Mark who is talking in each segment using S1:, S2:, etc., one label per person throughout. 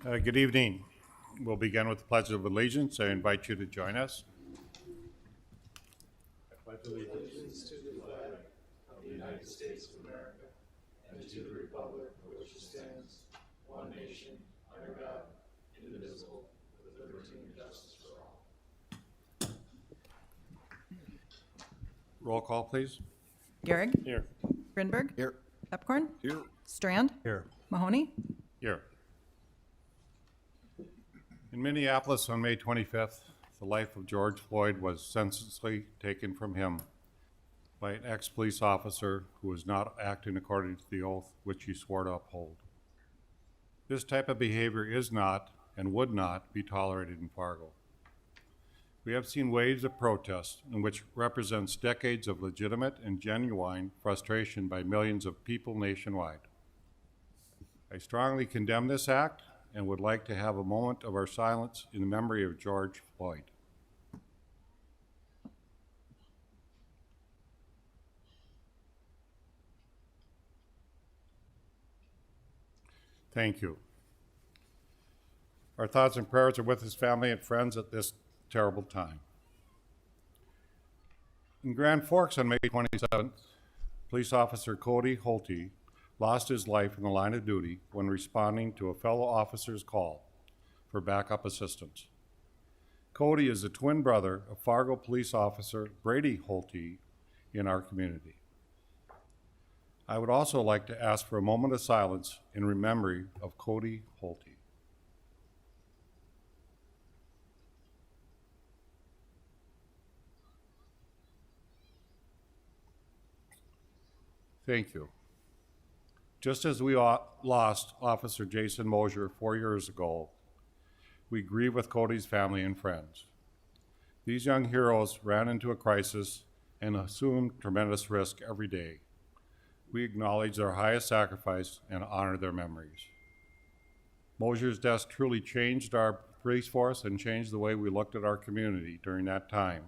S1: Good evening. We'll begin with the Pledge of Allegiance. I invite you to join us. I pledge allegiance to the flag of the United States of America and to the republic for which it stands, one nation, under God, indivisible, with liberty and justice for all. Roll call, please.
S2: Gehrig?
S1: Here.
S2: Grinberg?
S1: Here.
S2: Epcorn?
S1: Here.
S2: Strand?
S1: Here.
S2: Mahoney?
S1: Here. In Minneapolis on May 25th, the life of George Floyd was senselessly taken from him by an ex-police officer who was not acting according to the oath which he swore to uphold. This type of behavior is not and would not be tolerated in Fargo. We have seen waves of protest in which represents decades of legitimate and genuine frustration by millions of people nationwide. I strongly condemn this act and would like to have a moment of our silence in memory of George Floyd. Thank you. Our thoughts and prayers are with his family and friends at this terrible time. In Grand Forks on May 27th, police officer Cody Holte lost his life in the line of duty when responding to a fellow officer's call for backup assistance. Cody is the twin brother of Fargo police officer Brady Holte in our community. I would also like to ask for a moment of silence in memory of Cody Holte. Thank you. Just as we lost Officer Jason Mosier 4 years ago, we grieve with Cody's family and friends. These young heroes ran into a crisis and assumed tremendous risk every day. We acknowledge their highest sacrifice and honor their memories. Mosier's death truly changed our police force and changed the way we looked at our community during that time.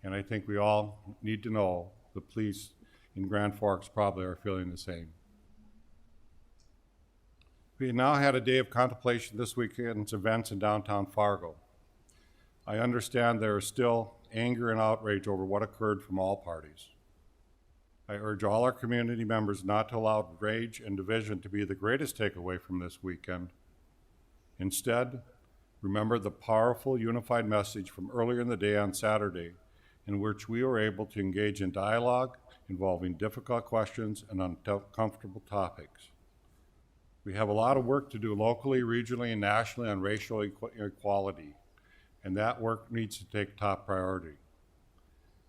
S1: And I think we all need to know the police in Grand Forks probably are feeling the same. We now had a day of contemplation this weekend's events in downtown Fargo. I understand there is still anger and outrage over what occurred from all parties. I urge all our community members not to allow rage and division to be the greatest takeaway from this weekend. Instead, remember the powerful unified message from earlier in the day on Saturday, in which we were able to engage in dialogue involving difficult questions and uncomfortable topics. We have a lot of work to do locally, regionally, and nationally on racial equality, and that work needs to take top priority.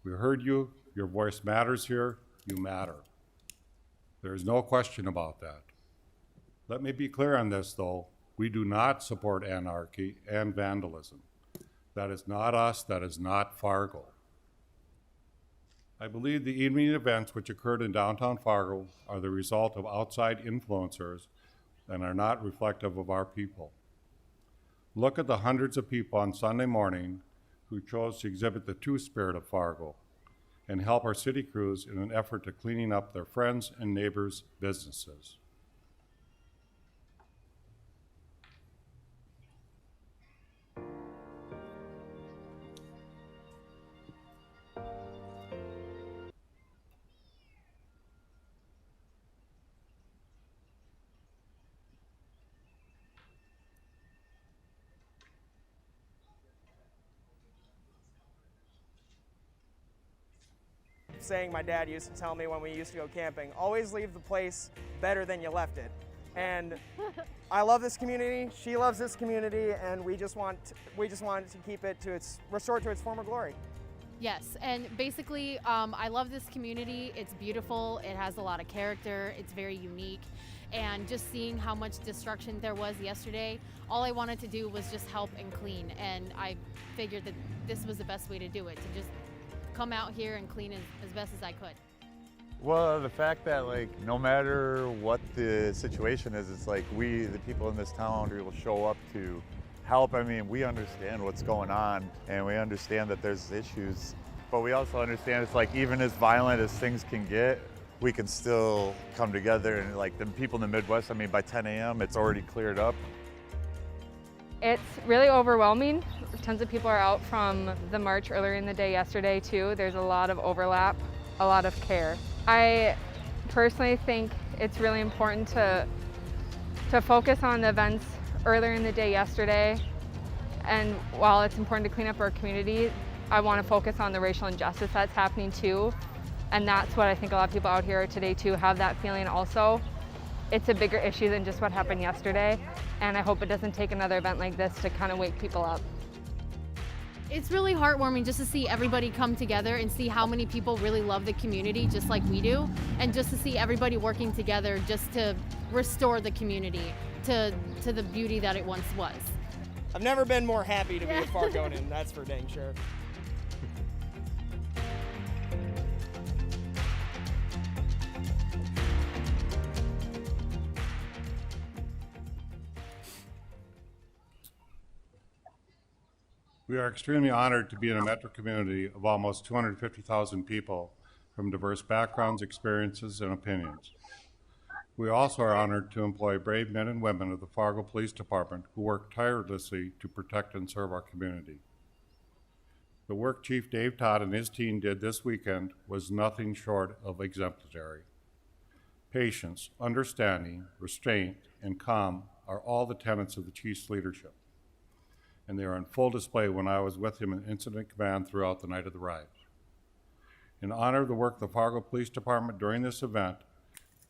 S1: We heard you, your voice matters here, you matter. There is no question about that. Let me be clear on this though, we do not support anarchy and vandalism. That is not us, that is not Fargo. I believe the evening events which occurred in downtown Fargo are the result of outside influencers and are not reflective of our people. Look at the hundreds of people on Sunday morning who chose to exhibit the true spirit of Fargo and help our city crews in an effort to cleaning up their friends' and neighbors' businesses.
S3: Saying my dad used to tell me when we used to go camping, always leave the place better than you left it. And I love this community, she loves this community, and we just want to keep it to restored to its former glory.
S4: Yes, and basically, I love this community. It's beautiful, it has a lot of character, it's very unique, and just seeing how much destruction there was yesterday, all I wanted to do was just help and clean, and I figured that this was the best way to do it, to just come out here and clean as best as I could.
S5: Well, the fact that no matter what the situation is, it's we, the people in this town, will show up to help. I mean, we understand what's going on and we understand that there's issues, but we also understand it's even as violent as things can get, we can still come together and the people in the Midwest, I mean, by 10 a.m. it's already cleared up.
S6: It's really overwhelming. Tons of people are out from the march earlier in the day yesterday too. There's a lot of overlap, a lot of care. I personally think it's really important to focus on the events earlier in the day yesterday. And while it's important to clean up our community, I want to focus on the racial injustice that's happening too. And that's what I think a lot of people out here today too have that feeling also. It's a bigger issue than just what happened yesterday. And I hope it doesn't take another event like this to kind of wake people up.
S4: It's really heartwarming just to see everybody come together and see how many people really love the community just like we do, and just to see everybody working together just to restore the community to the beauty that it once was.
S3: I've never been more happy to be a Fargoan, that's for dang sure.
S1: We are extremely honored to be in a metro community of almost 250,000 people from diverse backgrounds, experiences, and opinions. We also are honored to employ brave men and women of the Fargo Police Department who work tirelessly to protect and serve our community. The work Chief Dave Todd and his team did this weekend was nothing short of exemplary. Patience, understanding, restraint, and calm are all the tenets of the Chief's leadership, and they are on full display when I was with him in incident command throughout the night of the riots. In honor of the work of the Fargo Police Department during this event,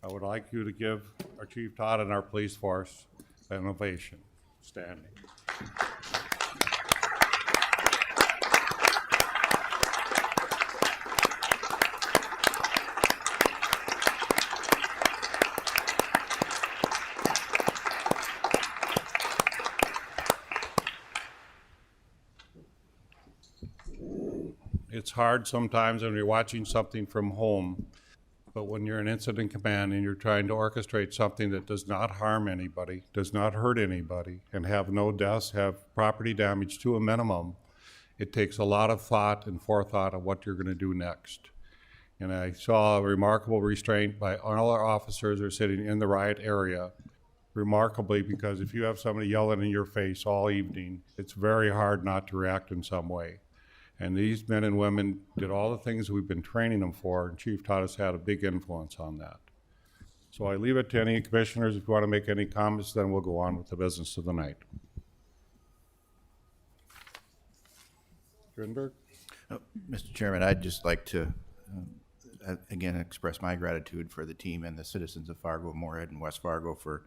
S1: I would like you to give our Chief Todd and our police force an ovation. Standing. It's hard sometimes when you're watching something from home, but when you're in incident command and you're trying to orchestrate something that does not harm anybody, does not hurt anybody, and have no deaths, have property damage to a minimum, it takes a lot of thought and forethought of what you're going to do next. And I saw a remarkable restraint by all our officers who are sitting in the riot area, remarkably, because if you have somebody yelling in your face all evening, it's very hard not to react in some way. And these men and women did all the things we've been training them for, and Chief Todd has had a big influence on that. So I leave it to any commissioners. If you want to make any comments, then we'll go on with the business of the night. Grinberg?
S7: Mr. Chairman, I'd just like to, again, express my gratitude for the team and the citizens of Fargo, Moorhead, and West Fargo for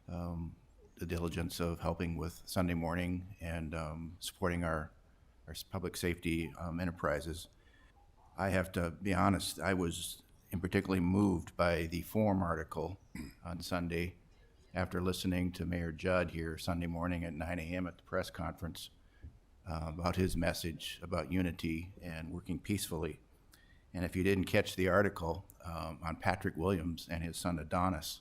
S7: the diligence of helping with Sunday morning and supporting our public safety enterprises. I have to be honest, I was particularly moved by the Forum article on Sunday after listening to Mayor Judd here Sunday morning at 9 a.m. at the press conference about his message about unity and working peacefully. And if you didn't catch the article on Patrick Williams and his son Adonis,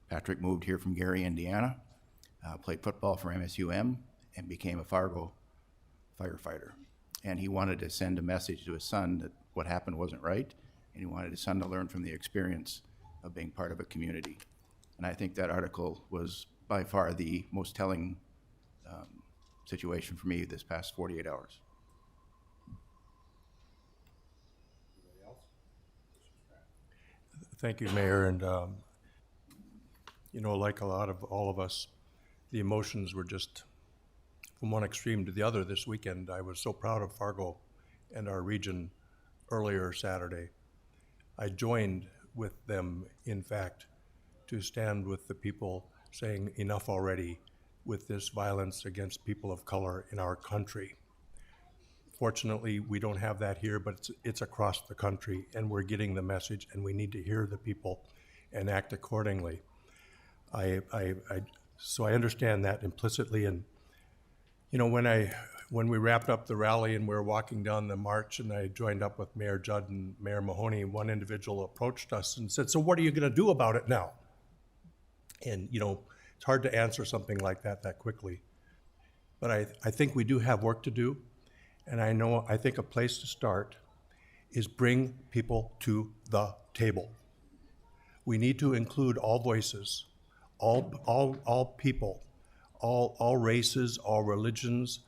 S7: Patrick moved here from Gary, Indiana, played football for MSUM, and became a Fargo firefighter. And he wanted to send a message to his son that what happened wasn't right, and he wanted his son to learn from the experience of being part of a community. And I think that article was by far the most telling situation for me this past 48 hours.
S8: Thank you, Mayor. And, you know, like a lot of all of us, the emotions were just from one extreme to the other this weekend. I was so proud of Fargo and our region earlier Saturday. I joined with them, in fact, to stand with the people saying enough already with this violence against people of color in our country. Fortunately, we don't have that here, but it's across the country, and we're getting the message, and we need to hear the people and act accordingly. So I understand that implicitly, and you know, when we wrapped up the rally and we were walking down the march and I joined up with Mayor Judd and Mayor Mahoney, one individual approached us and said, "So what are you going to do about it now?" And you know, it's hard to answer something like that quickly. But I think we do have work to do. And I think a place to start is bring people to the table. We need to include all voices, all people, all races, all religions,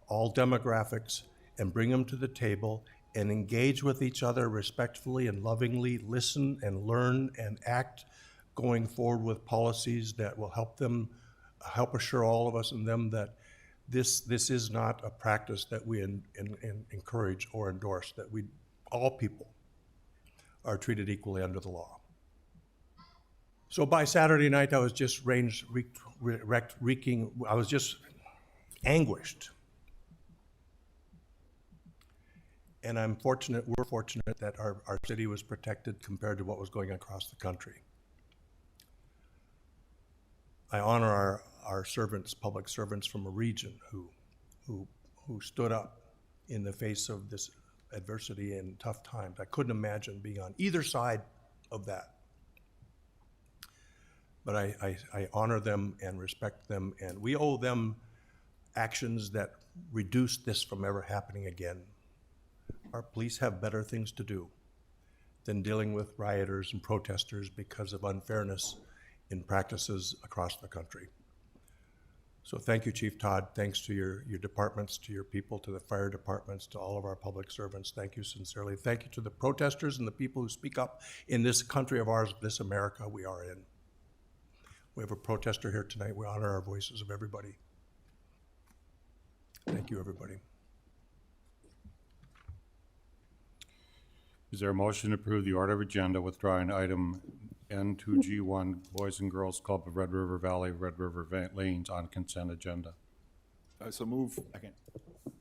S8: all demographics, and bring them to the table and engage with each other respectfully and lovingly, listen and learn and act going forward with policies that will help assure all of us and them that this is not a practice that we encourage or endorse, that all people are treated equally under the law. So by Saturday night, I was just I was just anguished. And we're fortunate that our city was protected compared to what was going across the country. I honor our servants, public servants from a region who stood up in the face of this adversity and tough times. I couldn't imagine being on either side of that. But I honor them and respect them, and we owe them actions that reduce this from ever happening again. Our police have better things to do than dealing with rioters and protesters because of unfairness in practices across the country. So thank you, Chief Todd. Thanks to your departments, to your people, to the fire departments, to all of our public servants. Thank you sincerely. Thank you to the protesters and the people who speak up in this country of ours, this America we are in. We have a protester here tonight. We honor our voices of everybody. Thank you, everybody.
S1: Is there a motion to approve the order of agenda withdrawing item N2G1 Boys and Girls Club of Red River Valley, Red River Lanes on consent agenda?
S9: So move. Second.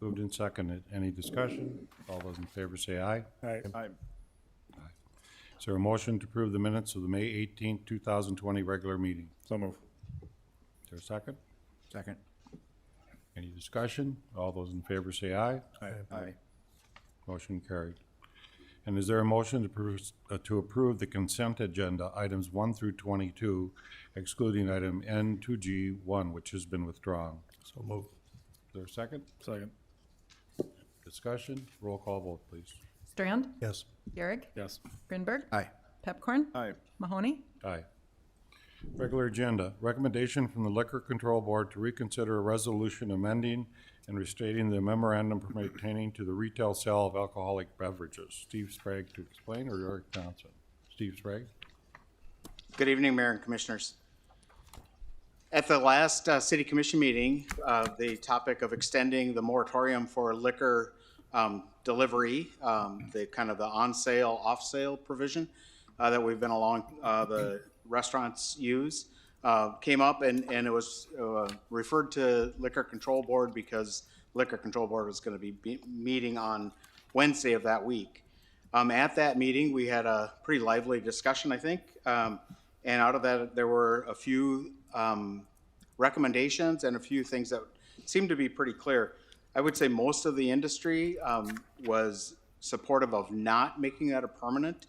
S1: Moved and seconded. Any discussion? All those in favor say aye.
S9: Aye. Aye.
S1: Is there a motion to approve the minutes of the May 18th, 2020 regular meeting?
S9: So move.
S1: Is there a second?
S7: Second.
S1: Any discussion? All those in favor say aye.
S9: Aye.
S7: Aye.
S1: Motion carried. And is there a motion to approve the consent agenda, items 1 through 22, excluding item N2G1, which has been withdrawn?
S8: So moved.
S1: Is there a second?
S9: Second.
S1: Discussion? Roll call vote, please.
S2: Strand,
S8: Yes.
S2: Gehrig,
S9: Yes.
S2: Grinberg,
S7: Aye.
S2: Pepcorn,
S9: Aye.
S2: Mahoney,
S1: Aye. Regular agenda, recommendation from the Liquor Control Board to reconsider a resolution amending and restating the memorandum pertaining to the retail sale of alcoholic beverages. Steve Sprague to explain, or Eric Johnson? Steve Sprague?
S10: Good evening, Mayor and Commissioners. At the last City Commission meeting, the topic of extending the moratorium for liquor delivery, the kind of the on-sale, off-sale provision that we've been allowing the restaurants use, came up and it was referred to Liquor Control Board because Liquor Control Board was going to be meeting on Wednesday of that week. At that meeting, we had a pretty lively discussion, I think, and out of that, there were a few recommendations and a few things that seemed to be pretty clear. I would say most of the industry was supportive of not making that a permanent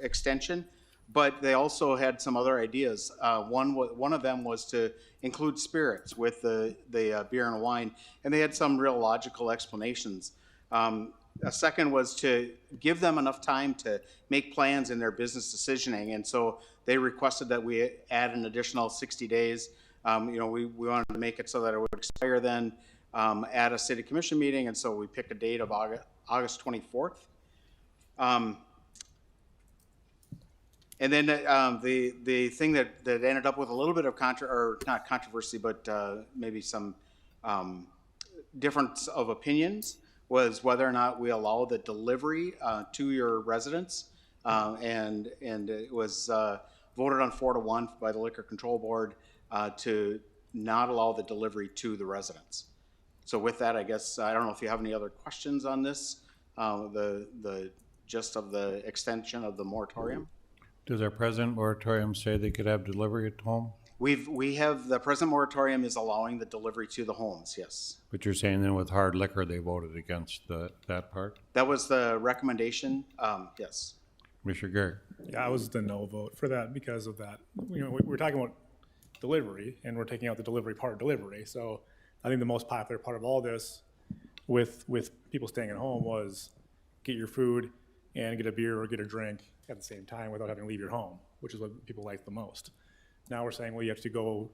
S10: extension, but they also had some other ideas. One of them was to include spirits with the beer and wine, and they had some real logical explanations. A second was to give them enough time to make plans in their business decisioning, and so they requested that we add an additional 60 days. We wanted to make it so that it would expire then at a city commission meeting, and so we picked a date of August 24th. And then the thing that ended up with a little bit of not controversy, but maybe some difference of opinions was whether or not we allow the delivery to your residents, and it was voted on 4-1 by the Liquor Control Board to not allow the delivery to the residents. So with that, I guess I don't know if you have any other questions on this, the gist of the extension of the moratorium.
S1: Does our present moratorium say they could have delivery at home?
S10: We have the present moratorium is allowing the delivery to the homes. Yes.
S1: But you're saying then with hard liquor, they voted against that part?
S10: That was the recommendation. Yes.
S1: Commissioner Gary?
S9: Yeah, I was the no vote for that because of that. We're talking about delivery, and we're taking out the delivery part of delivery. So I think the most popular part of all this with people staying at home was get your food and get a beer or get a drink at the same time without having to leave your home, which is what people like the most. Now we're saying, well, you have to go,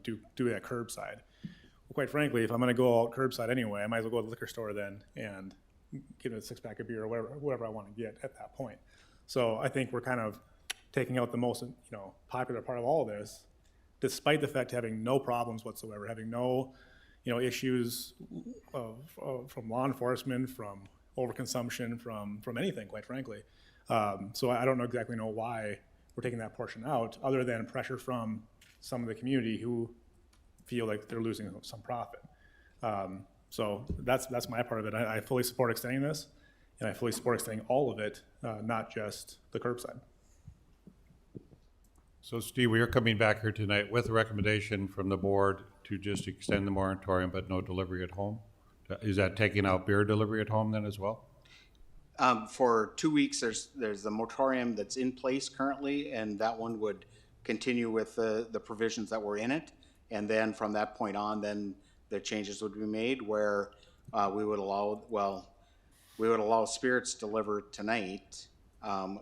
S9: do that curbside. Well, quite frankly, if I'm gonna go out curbside anyway, I might as well go to the liquor store then and get a 6-pack of beer or whatever I wanna get at that point. So I think we're kind of taking out the most, popular part of all of this, despite the fact having no problems whatsoever, having no, issues from law enforcement, from overconsumption, from anything, quite frankly. So I don't exactly know why we're taking that portion out, other than pressure from some of the community who feel like they're losing some profit. So that's my part of it. I fully support extending this, and I fully support extending all of it, not just the curbside.
S1: So Steve, we are coming back here tonight with a recommendation from the board to just extend the moratorium, but no delivery at home. Is that taking out beer delivery at home then as well?
S10: For 2 weeks, there's the moratorium that's in place currently, and that one would continue with the provisions that were in it. And then from that point on, then the changes would be made where we would allow spirits delivered tonight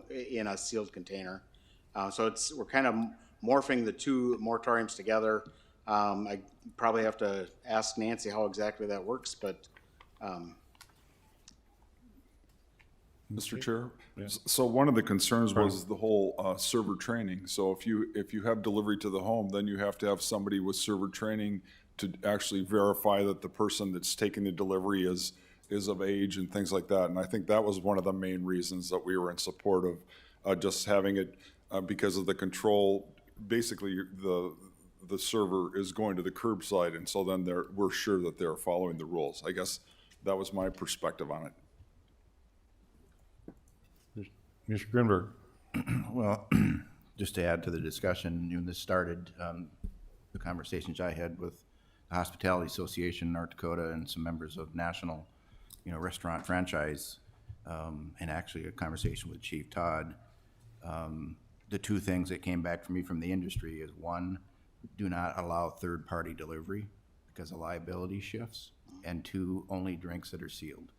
S10: in a sealed container. So we're kind of morphing the two moratoriums together. I probably have to ask Nancy how exactly that works, but
S11: Mr. Chair, so one of the concerns was the whole server training. So if you have delivery to the home, then you have to have somebody with server training to actually verify that the person that's taking the delivery is of age and things like that. And I think that was one of the main reasons that we were in support of just having it because of the control. Basically, the server is going to the curbside, and so then we're sure that they're following the rules. I guess that was my perspective on it.
S1: Mr. Grinberg.
S7: Well, just to add to the discussion, when this started, the conversations I had with the Hospitality Association in North Dakota and some members of National, Restaurant Franchise, and actually a conversation with Chief Todd, the two things that came back for me from the industry is, one, do not allow third-party delivery because of liability shifts, and two, only drinks that are sealed.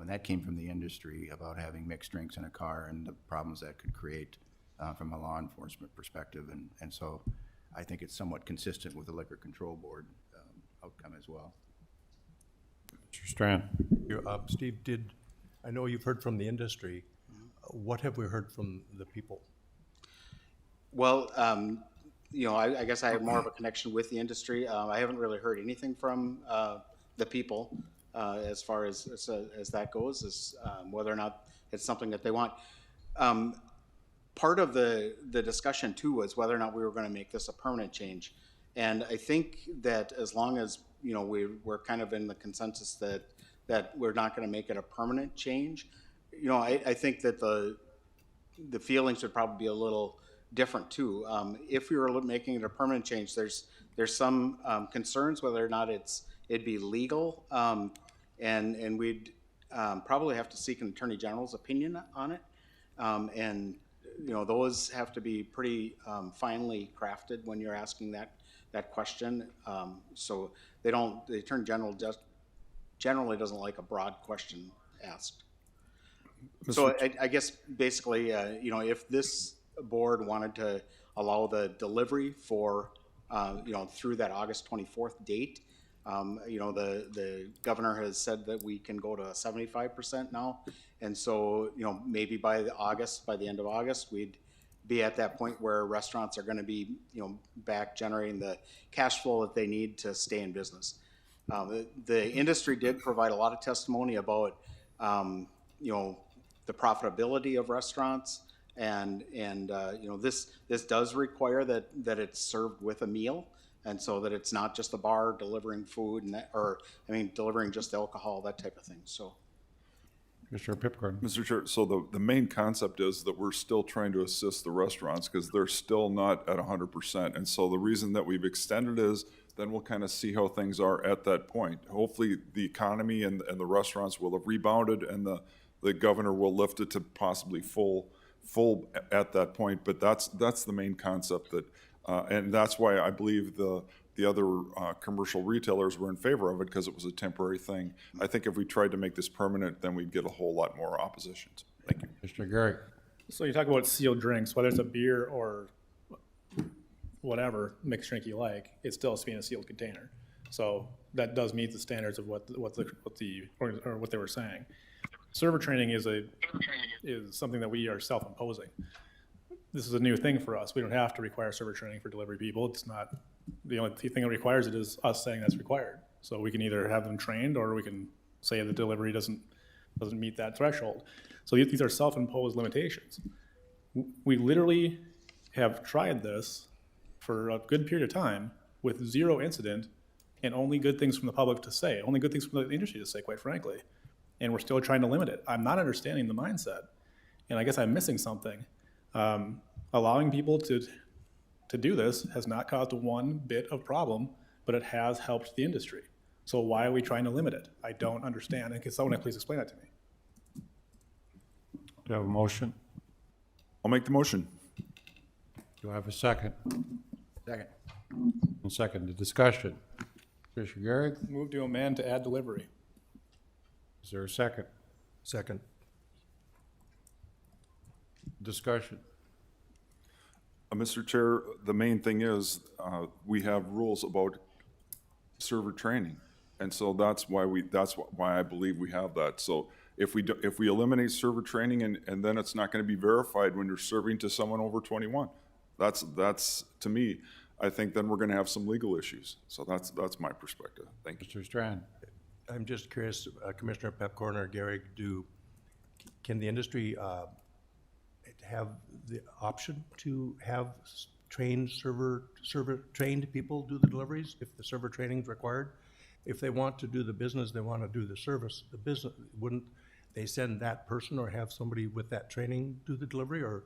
S7: And that came from the industry about having mixed drinks in a car and the problems that could create from a law enforcement perspective. And so I think it's somewhat consistent with the Liquor Control Board outcome as well.
S1: Mr. Strand.
S8: Steve, I know you've heard from the industry. What have we heard from the people?
S10: well, I guess I have more of a connection with the industry. I haven't really heard anything from the people as far as that goes, as whether or not it's something that they want. Part of the discussion too was whether or not we were going to make this a permanent change, and I think that as long as we're kind of in the consensus that we're not going to make it a permanent change, I think that the feelings would probably be a little different too. If we were making it a permanent change, there's some concerns whether or not it'd be legal, and we'd probably have to seek an attorney general's opinion on it, and those have to be pretty finely crafted when you're asking that question. So the attorney general generally doesn't like a broad question asked. So I guess basically, if this board wanted to allow the delivery for, through that August 24th date, the governor has said that we can go to 75% now. And so, maybe by the end of August, we'd be at that point where restaurants are going to be, back generating the cash flow that they need to stay in business. The industry did provide a lot of testimony about, the profitability of restaurants, and this does require that it's served with a meal, and so that it's not just a bar delivering food delivering just alcohol, that type of thing. So,
S1: Mr. Pipcorn.
S11: Mr. Chair, so the main concept is that we're still trying to assist the restaurants because they're still not at 100%. And so the reason that we've extended is then we'll kind of see how things are at that point. Hopefully the economy and the restaurants will have rebounded, and the governor will lift it to possibly full at that point. But that's the main concept, that and that's why I believe the other commercial retailers were in favor of it, because it was a temporary thing. I think if we tried to make this permanent, then we'd get a whole lot more oppositions. Thank you.
S1: Mr. Garrick.
S9: So you talk about sealed drinks, whether it's a beer or whatever mixed drink you like, it still has to be in a sealed container. So that does meet the standards of what they were saying. Server training is something that we are self-imposing. This is a new thing for us. We don't have to require server training for delivery people. It's not, the only thing that requires it is us saying that's required. So we can either have them trained, or we can say the delivery doesn't meet that threshold. So these are self-imposed limitations. We literally have tried this for a good period of time with zero incident and only good things from the public to say, only good things from the industry to say, quite frankly. And we're still trying to limit it. I'm not understanding the mindset. And I guess I'm missing something. Allowing people to do this has not caused one bit of problem, but it has helped the industry. So why are we trying to limit it? I don't understand. And can someone please explain that to me?
S1: Do you have a motion?
S11: I'll make the motion.
S1: Do I have a second?
S7: Second.
S1: And second, the discussion. Commissioner Garrick,
S9: Move to amend to add delivery.
S1: is there a second?
S8: Second.
S1: Discussion.
S11: Mr. Chair, the main thing is, we have rules about server training. And so that's why I believe we have that. So if we eliminate server training and then it's not gonna be verified when you're serving to someone over 21, that's, to me, I think then we're gonna have some legal issues. So that's my perspective. Thank you.
S1: Mr. Strand.
S8: I'm just curious, Commissioner Pepcorn or Gary, can the industry have the option to have trained trained people do the deliveries if the server training is required? If they want to do the business, they want to do the service, the business, wouldn't they send that person or have somebody with that training do the delivery? Or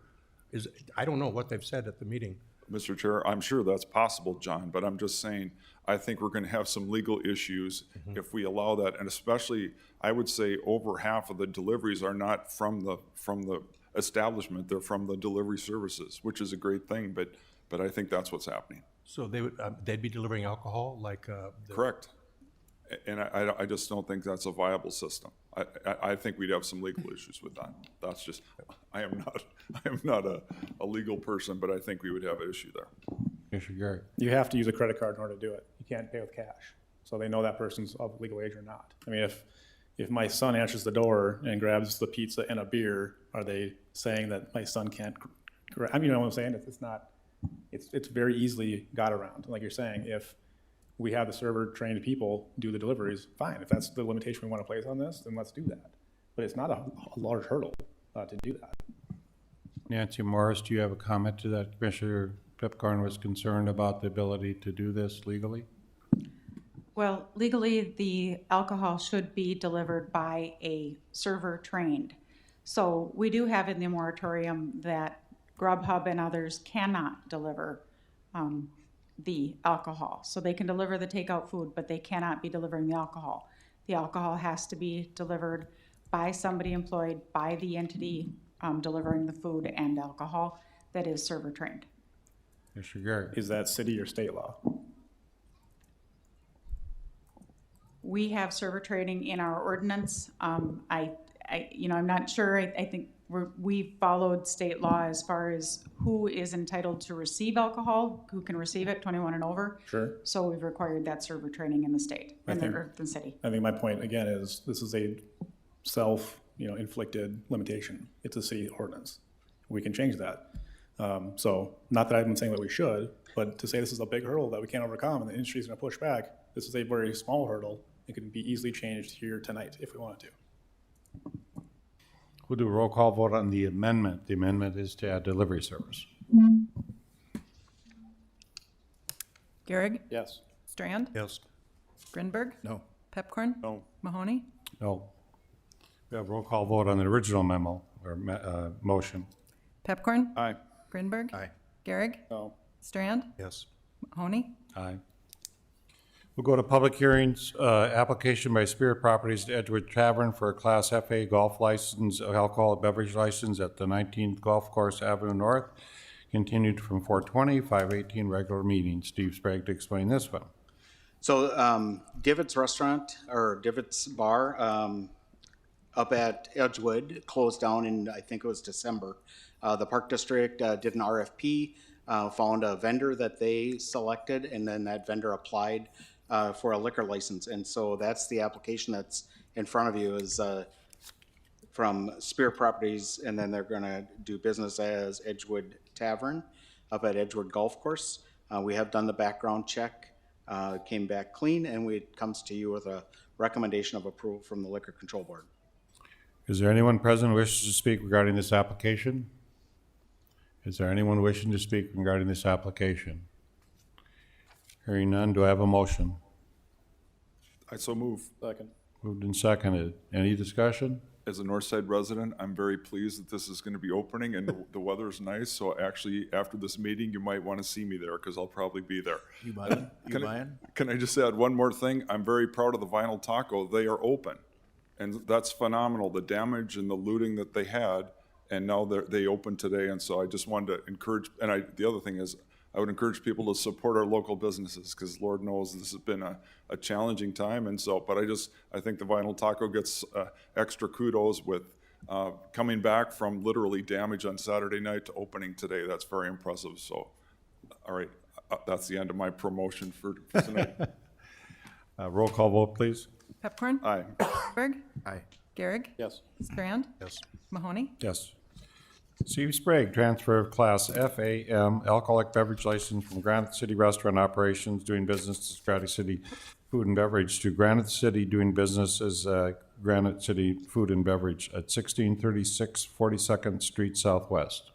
S8: I don't know what they've said at the meeting.
S11: Mr. Chair, I'm sure that's possible, John, but I'm just saying, I think we're gonna have some legal issues if we allow that, and especially, I would say over half of the deliveries are not from the establishment, they're from the delivery services, which is a great thing, but I think that's what's happening.
S8: So they'd be delivering alcohol like?
S11: Correct. And I just don't think that's a viable system. I think we'd have some legal issues with that. That's just, I am not a legal person, but I think we would have an issue there.
S1: Commissioner Garrick.
S9: You have to use a credit card in order to do it. You can't pay with cash. So they know that person's of legal age or not. I mean, if my son answers the door and grabs the pizza and a beer, are they saying that my son can't grab? I mean, you know what I'm saying? It's not, it's very easly got around. Like you're saying, if we have the server trained people do the deliveries, fine. If that's the limitation we want to place on this, then let's do that. But it's not a large hurdle to do that.
S1: Nancy Morris, do you have a comment to that? Commissioner Pepcorn was concerned about the ability to do this legally.
S12: Well, legally, the alcohol should be delivered by a server trained. So we do have in the moratorium that Grubhub and others cannot deliver the alcohol. So they can deliver the takeout food, but they cannot be delivering the alcohol. The alcohol has to be delivered by somebody employed by the entity delivering the food and alcohol that is server trained.
S1: Commissioner Garrick.
S9: Is that city or state law?
S12: We have server training in our ordinance. I'm not sure. I think we followed state law as far as who is entitled to receive alcohol, who can receive it, 21 and over.
S9: Sure.
S12: So we've required that server training in the state, in the city.
S9: I think my point again is this is a inflicted limitation. It's a city ordinance. We can change that. So not that I've been saying that we should, but to say this is a big hurdle that we can't overcome and the industry's going to push back, this is a very small hurdle. It can be easily changed here tonight if we wanted to.
S1: We'll do a roll call vote on the amendment. The amendment is to add delivery service.
S2: Garrick.
S9: Yes.
S2: Strand.
S8: Yes.
S2: Grinberg.
S7: No.
S2: Pepcorn.
S11: No.
S2: Mahoney.
S1: No. We have a roll call vote on the original memo or motion.
S2: Pepcorn.
S11: Aye.
S2: Grinberg.
S7: Aye.
S2: Garrick.
S9: No.
S2: Strand.
S8: Yes.
S2: Mahoney.
S1: Aye. We'll go to public hearings. Application by Spirit Properties to Edgewood Tavern for a Class FA golf license, alcohol beverage license at the 19th Golf Course Avenue North. Continued from 420, 518 regular meeting. Steve Sprague to explain this one.
S10: So Divots Restaurant or Divots Bar up at Edgewood closed down in, I think it was December. The Park District did an RFP. found a vendor that they selected, and then that vendor applied for a liquor license. And so that's the application that's in front of you is from Spear Properties, and then they're gonna do business as Edgewood Tavern up at Edgewood Golf Course. We have done the background check, came back clean, and it comes to you with a recommendation of approval from the Liquor Control Board.
S1: Is there anyone present who wishes to speak regarding this application? Is there anyone wishing to speak regarding this application? Hearing none, do I have a motion?
S11: I so move.
S9: Second.
S1: Moved and seconded. Any discussion?
S11: As a Northside resident, I'm very pleased that this is going to be opening and the weather's nice. So actually, after this meeting, you might want to see me there because I'll probably be there.
S7: You buying? You buying?
S11: Can I just add one more thing? I'm very proud of the Vinyl Taco. They are open. And that's phenomenal, the damage and the looting that they had. And now they open today. And so I just wanted to encourage, and the other thing is, I would encourage people to support our local businesses because Lord knows this has been a challenging time. And so, but I think the Vinyl Taco gets extra kudos with coming back from literally damage on Saturday night to opening today. That's very impressive. So, all right, that's the end of my promotion for tonight.
S1: Roll call vote, please.
S2: Pepcorn?
S11: Aye.
S2: Berg?
S7: Aye.
S2: Gehrig?
S9: Yes.
S2: Strand?
S8: Yes.
S2: Mahoney?
S1: Yes. Steve Sprague, transfer of Class FAM alcoholic beverage license from Granite City Restaurant Operations doing business as Granite City Food and Beverage to Granite City doing business as Granite City Food and Beverage at 1636 42nd Street Southwest.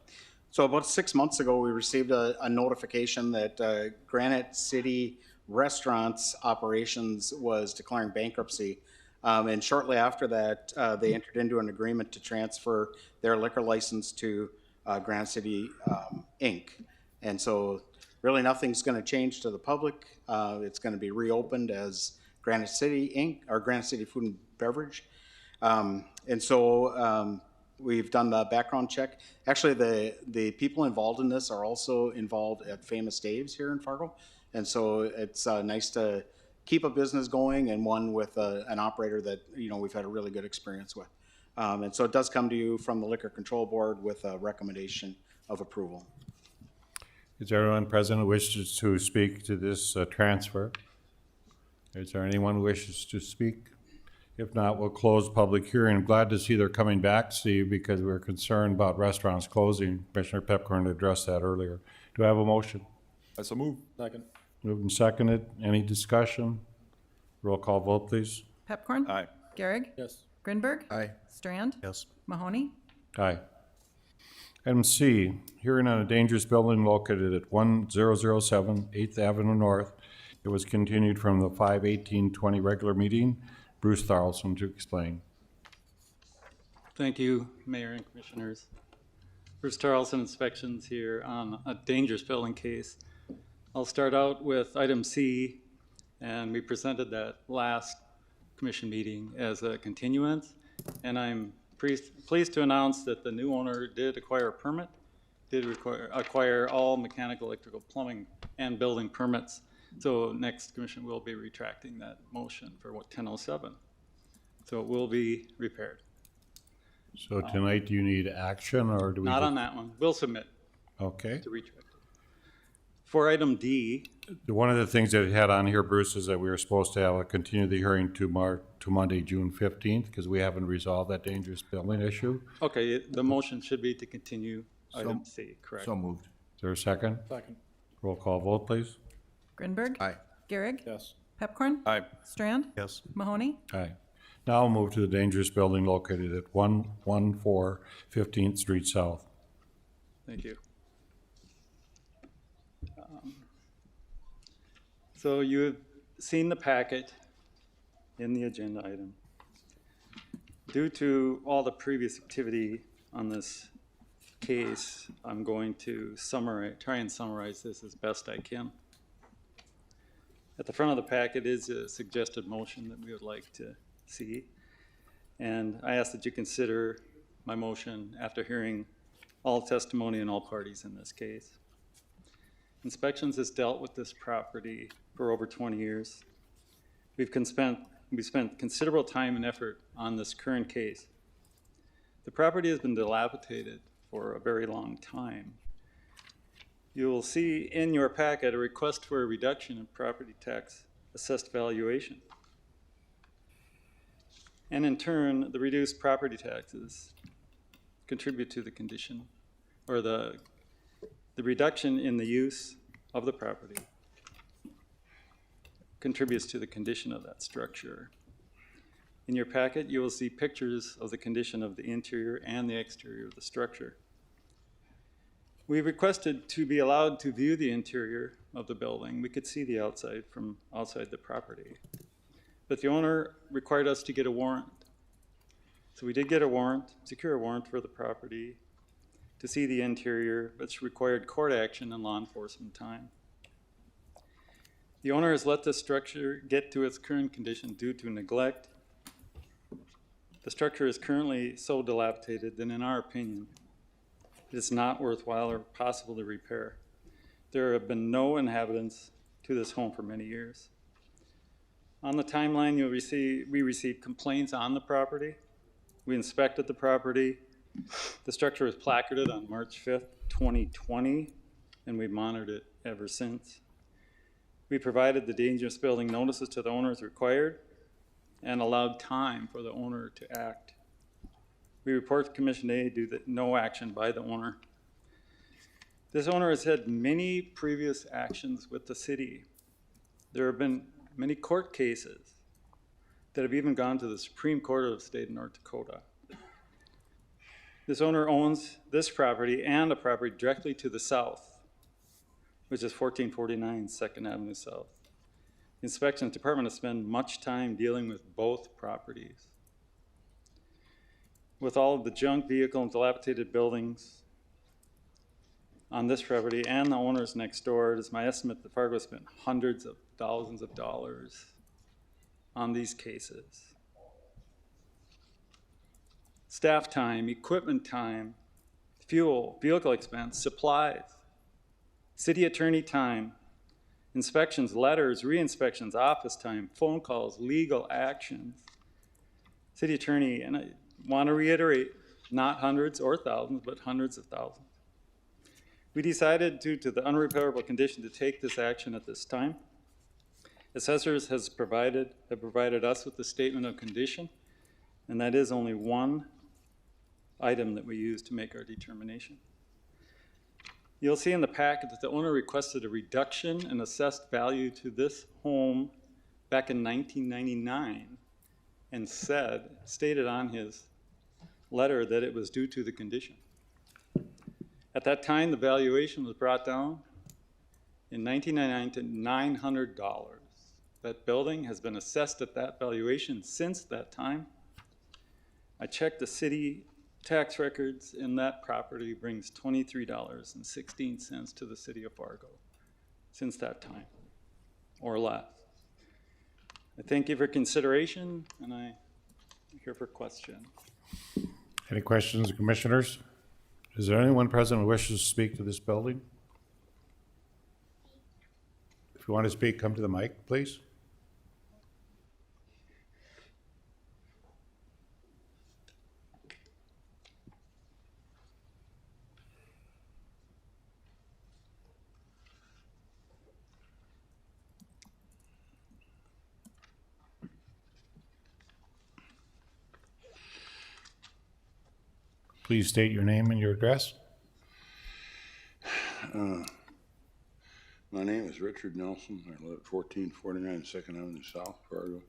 S10: So about 6 months ago, we received a notification that Granite City Restaurants Operations was declaring bankruptcy. And shortly after that, they entered into an agreement to transfer their liquor license to Granite City Inc. And so really nothing's going to change to the public. It's going to be reopened as Granite City Inc. or Granite City Food and Beverage. And so we've done the background check. Actually, the people involved in this are also involved at Famous Dave's here in Fargo. And so it's nice to keep a business going and one with an operator that, you know, we've had a really good experience with. And so it does come to you from the Liquor Control Board with a recommendation of approval.
S1: Is there anyone present who wishes to speak to this transfer? Is there anyone who wishes to speak? If not, we'll close public hearing. I'm glad to see they're coming back, Steve, because we're concerned about restaurants closing. Commissioner Pepcorn addressed that earlier. Do I have a motion?
S11: I so move.
S9: Second.
S1: Moved and seconded. Any discussion? Roll call vote, please.
S2: Pepcorn?
S11: Aye.
S2: Gehrig?
S9: Yes.
S2: Grinberg?
S7: Aye.
S2: Strand?
S8: Yes.
S2: Mahoney?
S1: Aye. Item C, hearing on a dangerous building located at 1007 8th Avenue North. It was continued from the 5/18/20 regular meeting. Bruce Tharlson to explain.
S13: Thank you, Mayor and Commissioners. Bruce Tarleson, Inspections here on a dangerous building case. I'll start out with item C, and we presented that last commission meeting as a continuance, and I'm pleased to announce that the new owner did acquire a permit, did acquire all mechanical, electrical, plumbing, and building permits. So next commission will be retracting that motion for 1007. So it will be repaired.
S1: So tonight, do you need action, or do we?
S13: Not on that one. We'll submit
S1: Okay.
S13: to retract. For item D,
S1: One of the things that it had on here, Bruce, is that we were supposed to continue the hearing to Monday, June 15th, because we haven't resolved that dangerous building issue.
S13: okay, the motion should be to continue item C, correct?
S7: So moved.
S1: Is there a second?
S9: Second.
S1: Roll call vote, please.
S2: Grinberg?
S7: Aye.
S2: Gehrig?
S9: Yes.
S2: Pepcorn?
S11: Aye.
S2: Strand?
S8: Yes.
S2: Mahoney?
S1: Aye. Now we'll move to the dangerous building located at 114 15th Street South.
S13: Thank you. So you have seen the packet in the agenda item. Due to all the previous activity on this case, I'm going to try and summarize this as best I can. At the front of the packet is a suggested motion that we would like to see. And I ask that you consider my motion after hearing all testimony and all parties in this case. Inspections has dealt with this property for over 20 years. We spent considerable time and effort on this current case. The property has been dilapidated for a very long time. You will see in your packet a request for a reduction in property tax assessed valuation. And in turn, the reduced property taxes contribute to the condition, or the reduction in the use of the property contributes to the condition of that structure. In your packet, you will see pictures of the condition of the interior and the exterior of the structure. We requested to be allowed to view the interior of the building. We could see the outside from outside the property. But the owner required us to get a warrant. So we did get a warrant, secure a warrant for the property to see the interior, which required court action and law enforcement time. The owner has let the structure get to its current condition due to neglect. The structure is currently so dilapidated that, in our opinion, it is not worthwhile or possible to repair. There have been no inhabitants to this home for many years. On the timeline, we received complaints on the property. We inspected the property. The structure was placarded on March 5th, 2020, and we've monitored it ever since. We provided the dangerous building notices to the owner as required and allowed time for the owner to act. We report to Commission A due to no action by the owner. This owner has had many previous actions with the city. There have been many court cases that have even gone to the Supreme Court of the state of North Dakota. This owner owns this property and a property directly to the south, which is 1449 2nd Avenue South. The inspections department has spent much time dealing with both properties. With all of the junk vehicle and dilapidated buildings on this property and the owners next door, it is my estimate that Fargo spent hundreds of thousands of dollars on these cases. Staff time, equipment time, fuel, vehicle expense, supplies, city attorney time, inspections, letters, re-inspections, office time, phone calls, legal actions. City attorney, and I want to reiterate, not hundreds or thousands, but hundreds of thousands. We decided, due to the unrepairable condition, to take this action at this time. Assessors have provided us with the statement of condition, and that is only one item that we use to make our determination. You'll see in the packet that the owner requested a reduction in assessed value to this home back in 1999 and stated on his letter that it was due to the condition. At that time, the valuation was brought down in 1999 to $900. That building has been assessed at that valuation since that time. I checked the city tax records, and that property brings $23.16 to the city of Fargo since that time, or less. I thank you for consideration, and I'm here for questions.
S1: Any questions, commissioners? Is there anyone present who wishes to speak to this building? If you want to speak, come to the mic, please. Please state your name and your address.
S14: My name is Richard Nelson. I live at 1449 2nd Avenue South, Fargo.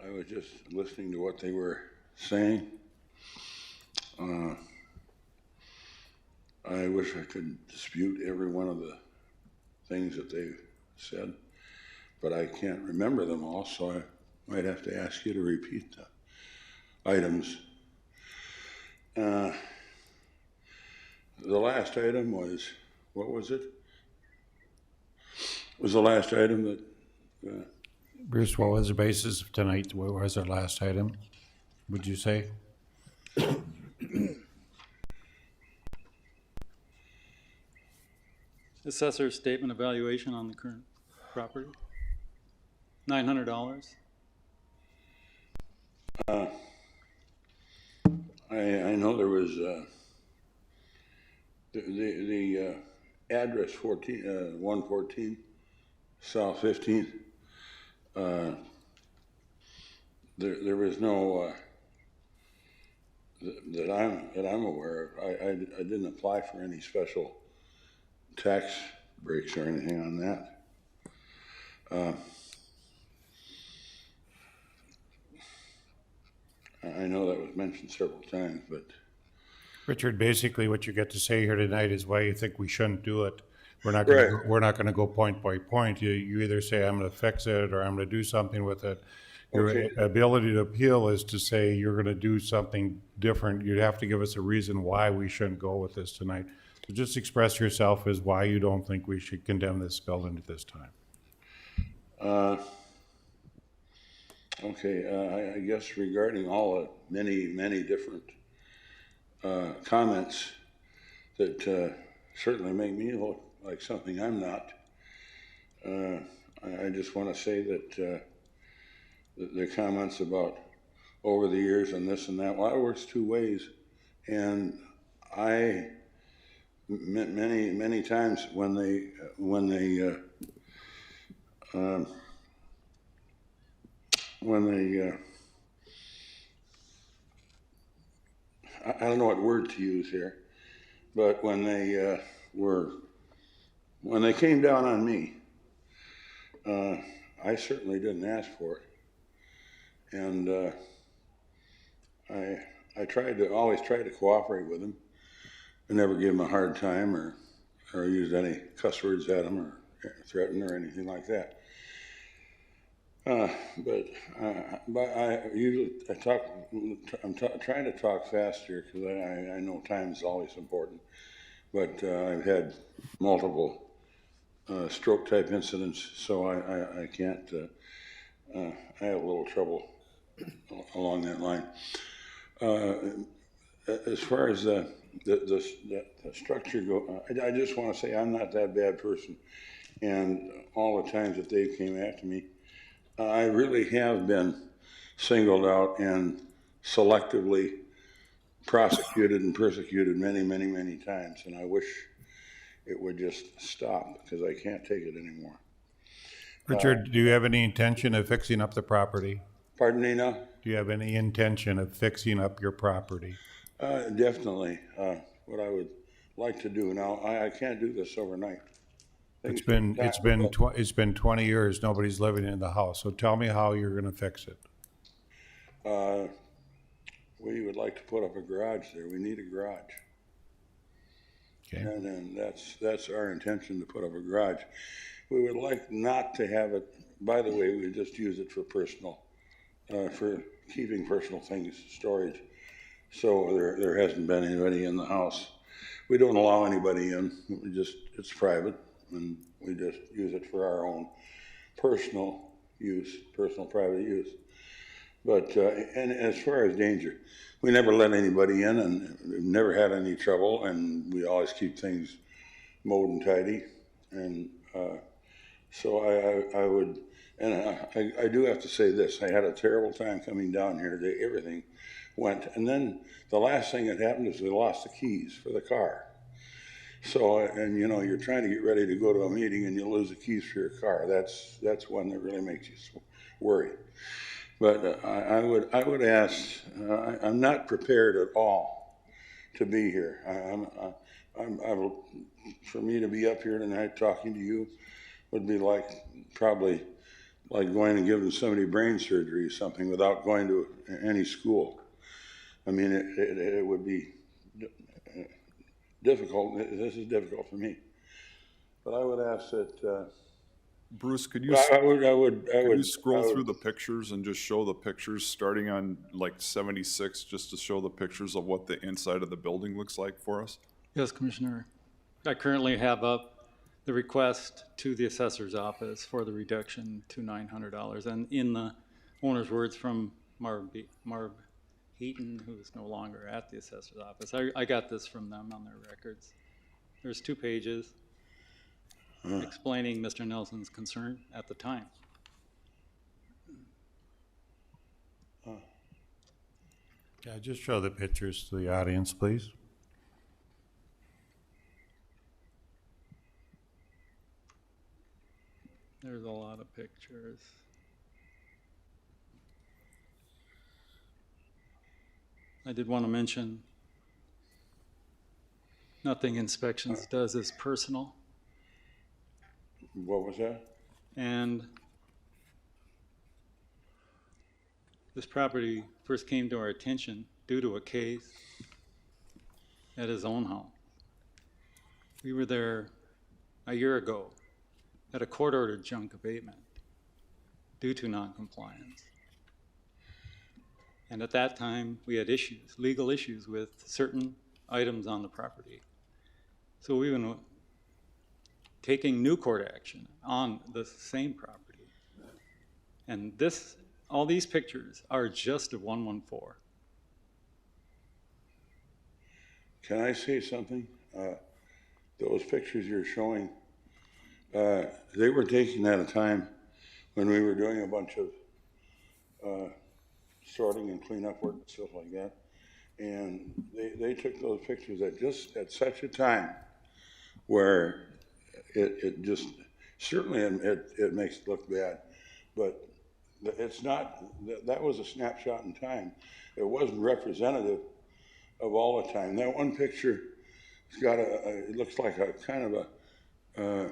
S14: I was just listening to what they were saying. I wish I could dispute every one of the things that they said, but I can't remember them all, so I might have to ask you to repeat the items. The last item was, what was it? Was the last item that...
S1: Bruce, what was the basis of tonight? What was our last item, would you say?
S13: Assessor's statement of valuation on the current property, $900.
S14: I know there was the address 114 South 15th, there was no, that I'm aware of, I didn't apply for any special tax breaks or anything on that. I know that was mentioned several times, but
S1: Richard, basically what you get to say here tonight is why you think we shouldn't do it. We're not going to we're not going to go point by point. You either say I'm going to fix it or I'm going to do something with it. Your ability to appeal is to say you're going to do something different. You'd have to give us a reason why we shouldn't go with this tonight. So just express yourself as why you don't think we should condemn this building at this time.
S14: Okay, I guess regarding all the many different comments that certainly make me look like something I'm not, I just want to say that the comments about over the years and this and that, well, it works two ways. And many times when they I don't know what word to use here, but when they came down on me, I certainly didn't ask for it. And I always tried to cooperate with them. I never gave them a hard time or used any cuss words at them or threatened or anything like that. But I usually I'm trying to talk faster because I know time is always important. But I've had multiple stroke type incidents, so I can't. I have a little trouble along that line. As far as the structure go, I just want to say I'm not that bad person, and all the times that Dave came after me, I really have been singled out and selectively prosecuted and persecuted many times, and I wish it would just stop because I can't take it anymore.
S1: Richard, do you have any intention of fixing up the property?
S14: Pardon me now?
S1: Do you have any intention of fixing up your property?
S14: Definitely. What I would like to do now, I can't do this overnight.
S1: It's been 20 years. Nobody's living in the house. So tell me how you're going to fix it.
S14: We would like to put up a garage there. We need a garage.
S1: Okay.
S14: And then that's our intention, to put up a garage. We would like not to have it, by the way, we just use it for personal, for keeping personal things, storage. So there hasn't been anybody in the house. We don't allow anybody in. It's private, and we just use it for our own personal private use. But, and as far as danger, we never let anybody in, and we've never had any trouble, and we always keep things mowed and tidy. And so I would, and I do have to say this, I had a terrible time coming down here today. Everything went, and then the last thing that happened is we lost the keys for the car. So, and you know, you're trying to get ready to go to a meeting and you lose the keys for your car. That's one that really makes you worry. But I would ask, I'm not prepared at all to be here. For me to be up here tonight talking to you would be probably like going and giving somebody brain surgery or something without going to any school. I mean, it would be difficult. This is difficult for me. But I would ask that.
S11: Bruce, could you scroll through the pictures and just show the pictures starting on like 76, just to show the pictures of what the inside of the building looks like for us?
S13: Yes, Commissioner. I currently have up the request to the assessor's office for the reduction to $900. And in the owner's words from Marv Heaton, who is no longer at the assessor's office, I got this from them on their records. There's 2 pages. Explaining Mr. Nelson's concern at the time.
S1: Yeah, just show the pictures to the audience, please.
S13: There's a lot of pictures. I did want to mention, nothing inspections does is personal.
S14: What was that?
S13: And this property first came to our attention due to a case at his own home. We were there a year ago at a court-ordered junk abatement due to noncompliance. And at that time, we had issues, legal issues with certain items on the property. So we've been taking new court action on the same property. And this, all these pictures are just of 114.
S14: Can I say something? Those pictures you're showing, they were taken at a time when we were doing a bunch of sorting and cleanup work and stuff like that. And they took those pictures at such a time where it just, certainly it makes it look bad, but it's not, that was a snapshot in time. It wasn't representative of all the time. That one picture, it's got it looks like a kind of a,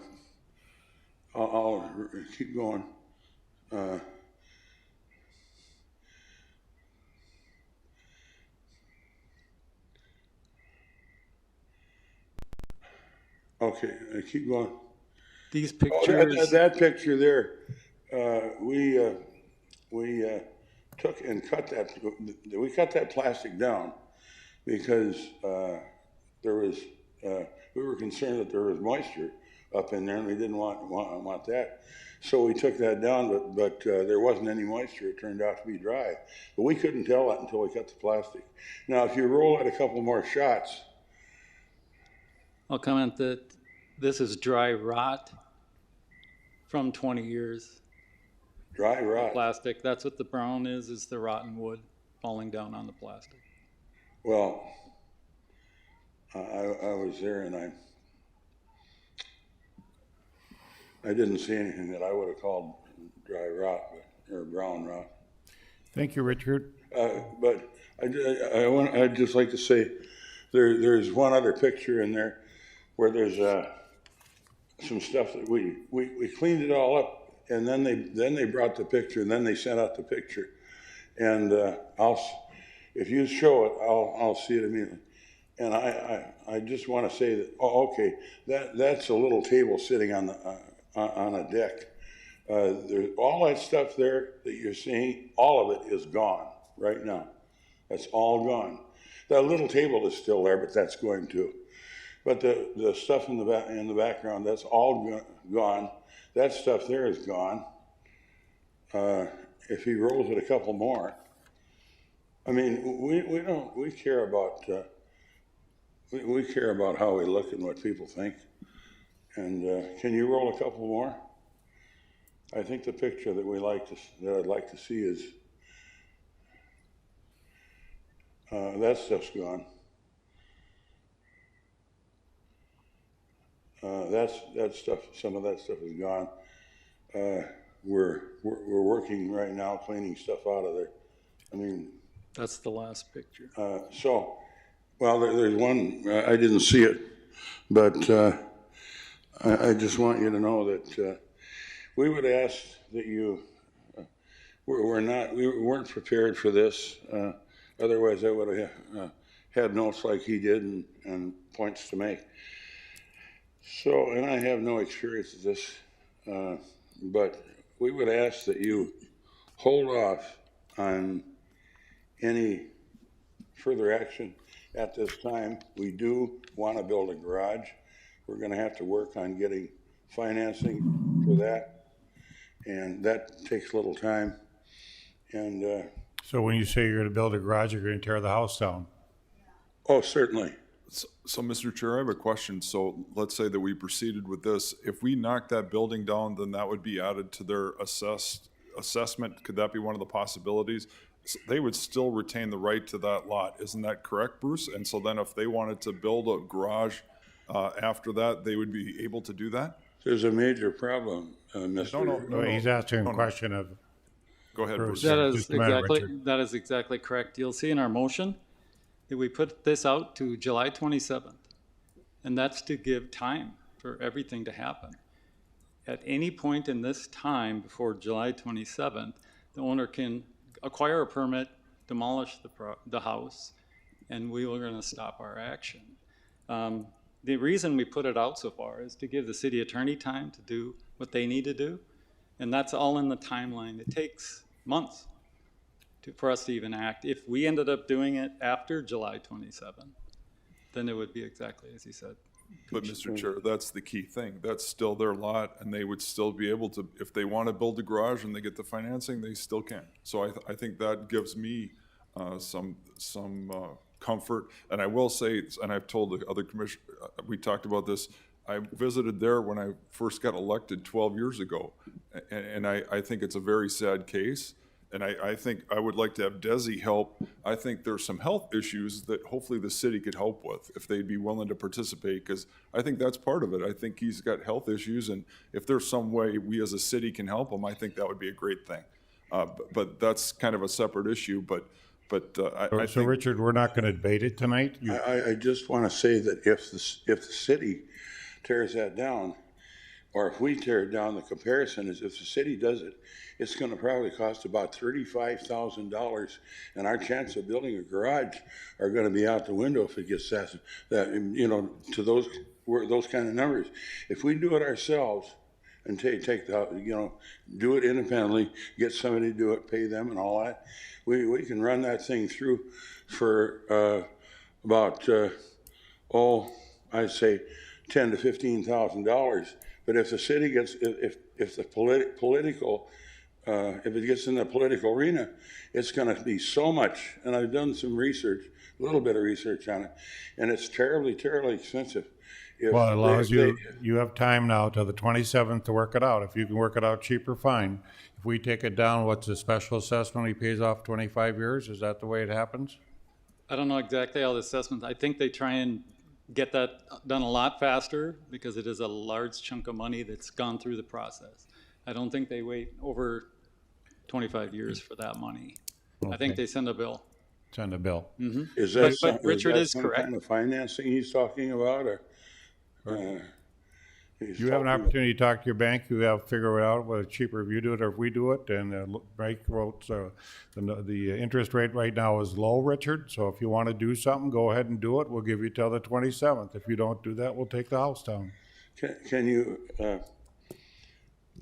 S14: I'll keep going. Okay, keep going.
S13: These pictures.
S14: Oh, that picture there, we took and cut that. We cut that plastic down because there was. We were concerned that there was moisture up in there, and we didn't want that. So we took that down, but there wasn't any moisture. It turned out to be dry, but we couldn't tell that until we cut the plastic. Now, if you roll it a couple more shots.
S13: I'll comment that this is dry rot from 20 years.
S14: Dry rot.
S13: Plastic, that's what the brown is the rotten wood falling down on the plastic.
S14: Well, I was there and I didn't see anything that I would have called dry rot or brown rot.
S1: Thank you, Richard.
S14: But I'd just like to say there's one other picture in there where there's some stuff that we cleaned it all up, and then they brought the picture, and then they sent out the picture, and if you show it, I'll see it immediately. And I just want to say that okay, that's a little table sitting on a deck. There's all that stuff there that you're seeing, all of it is gone right now. That's all gone. That little table is still there, but that's going too. But the stuff in the background, that's all gone. That stuff there is gone. If he rolls it a couple more, I mean, we care about we care about how we look and what people think. And can you roll a couple more? I think the picture that I'd like to see is that stuff's gone. That stuff. Some of that stuff is gone. We're working right now, cleaning stuff out of there. I mean,
S13: that's the last picture.
S14: Well, there's one. I didn't see it, but I just want you to know that we would ask that you. We weren't prepared for this. Otherwise, I would have had notes like he did and points to make. So, and I have no experience with this, but we would ask that you hold off on any further action at this time. We do want to build a garage. We're going to have to work on getting financing for that, and that takes a little time. And
S1: so when you say you're going to build a garage, you're going to tear the house down?
S14: Oh, certainly.
S11: So, Mr. Chair, I have a question. So let's say that we proceeded with this. If we knock that building down, then that would be added to their assessment. Could that be one of the possibilities? So they would still retain the right to that lot. Isn't that correct, Bruce? And so then if they wanted to build a garage after that, they would be able to do that?
S14: there's a major problem, Mr.
S1: No, he's asking a question of.
S11: Go ahead, Bruce.
S1: Bruce.
S13: That is
S1: Just a minute,
S13: exactly,
S1: Richard.
S13: that is exactly correct. You'll see in our motion that we put this out to July 27th. And that's to give time for everything to happen. At any point in this time before July 27th, the owner can acquire a permit, demolish the house, and we are going to stop our action. The reason we put it out so far is to give the city attorney time to do what they need to do. And that's all in the timeline. It takes months for us to even act. If we ended up doing it after July 27th, then it would be exactly as he said.
S11: But Mr. Chair, that's the key thing. That's still their lot, and they would still be able to, if they want to build a garage and they get the financing, they still can. So I think that gives me some comfort. And I will say, and I've told the other commission, we talked about this, I visited there when I first got elected 12 years ago, and I think it's a very sad case. And I think I would like to have Desi help. I think there's some health issues that hopefully the city could help with if they'd be willing to participate, because I think that's part of it. I think he's got health issues, and if there's some way we as a city can help him, I think that would be a great thing. But that's kind of a separate issue. But I
S1: So
S11: think,
S1: Richard, we're not going to debate it tonight?
S14: I just want to say that if the city tears that down, or if we tear it down, the comparison is if the city does it, it's going to probably cost about $35,000, and our chance of building a garage are going to be out the window if it gets that to those kind of numbers. If we do it ourselves and take the do it independently, get somebody to do it, pay them and all that, we can run that thing through for about I'd say $10,000 to $15,000. But if the city gets, if the political, if it gets in the political arena, it's going to be so much. And I've done some research, a little bit of research on it, and it's terribly, terribly expensive.
S1: Well, it allows you have time now till the 27th to work it out. If you can work it out cheaper, fine. If we take it down, what's the special assessment? He pays off 25 years? Is that the way it happens?
S13: I don't know exactly how the assessment, I think they try and get that done a lot faster because it is a large chunk of money that's gone through the process. I don't think they wait over 25 years for that money. Okay. I think they send a bill.
S1: Send a bill.
S13: Mm-hmm.
S14: Is that
S13: but Richard is
S14: some
S13: correct.
S14: kind of financing he's talking about, or?
S1: You have an opportunity to talk to your bank. You have to figure it out whether it's cheaper if you do it or if we do it. And bank wrote the interest rate right now is low, Richard. So if you want to do something, go ahead and do it. We'll give you till the 27th. If you don't do that, we'll take the house down.
S14: Can you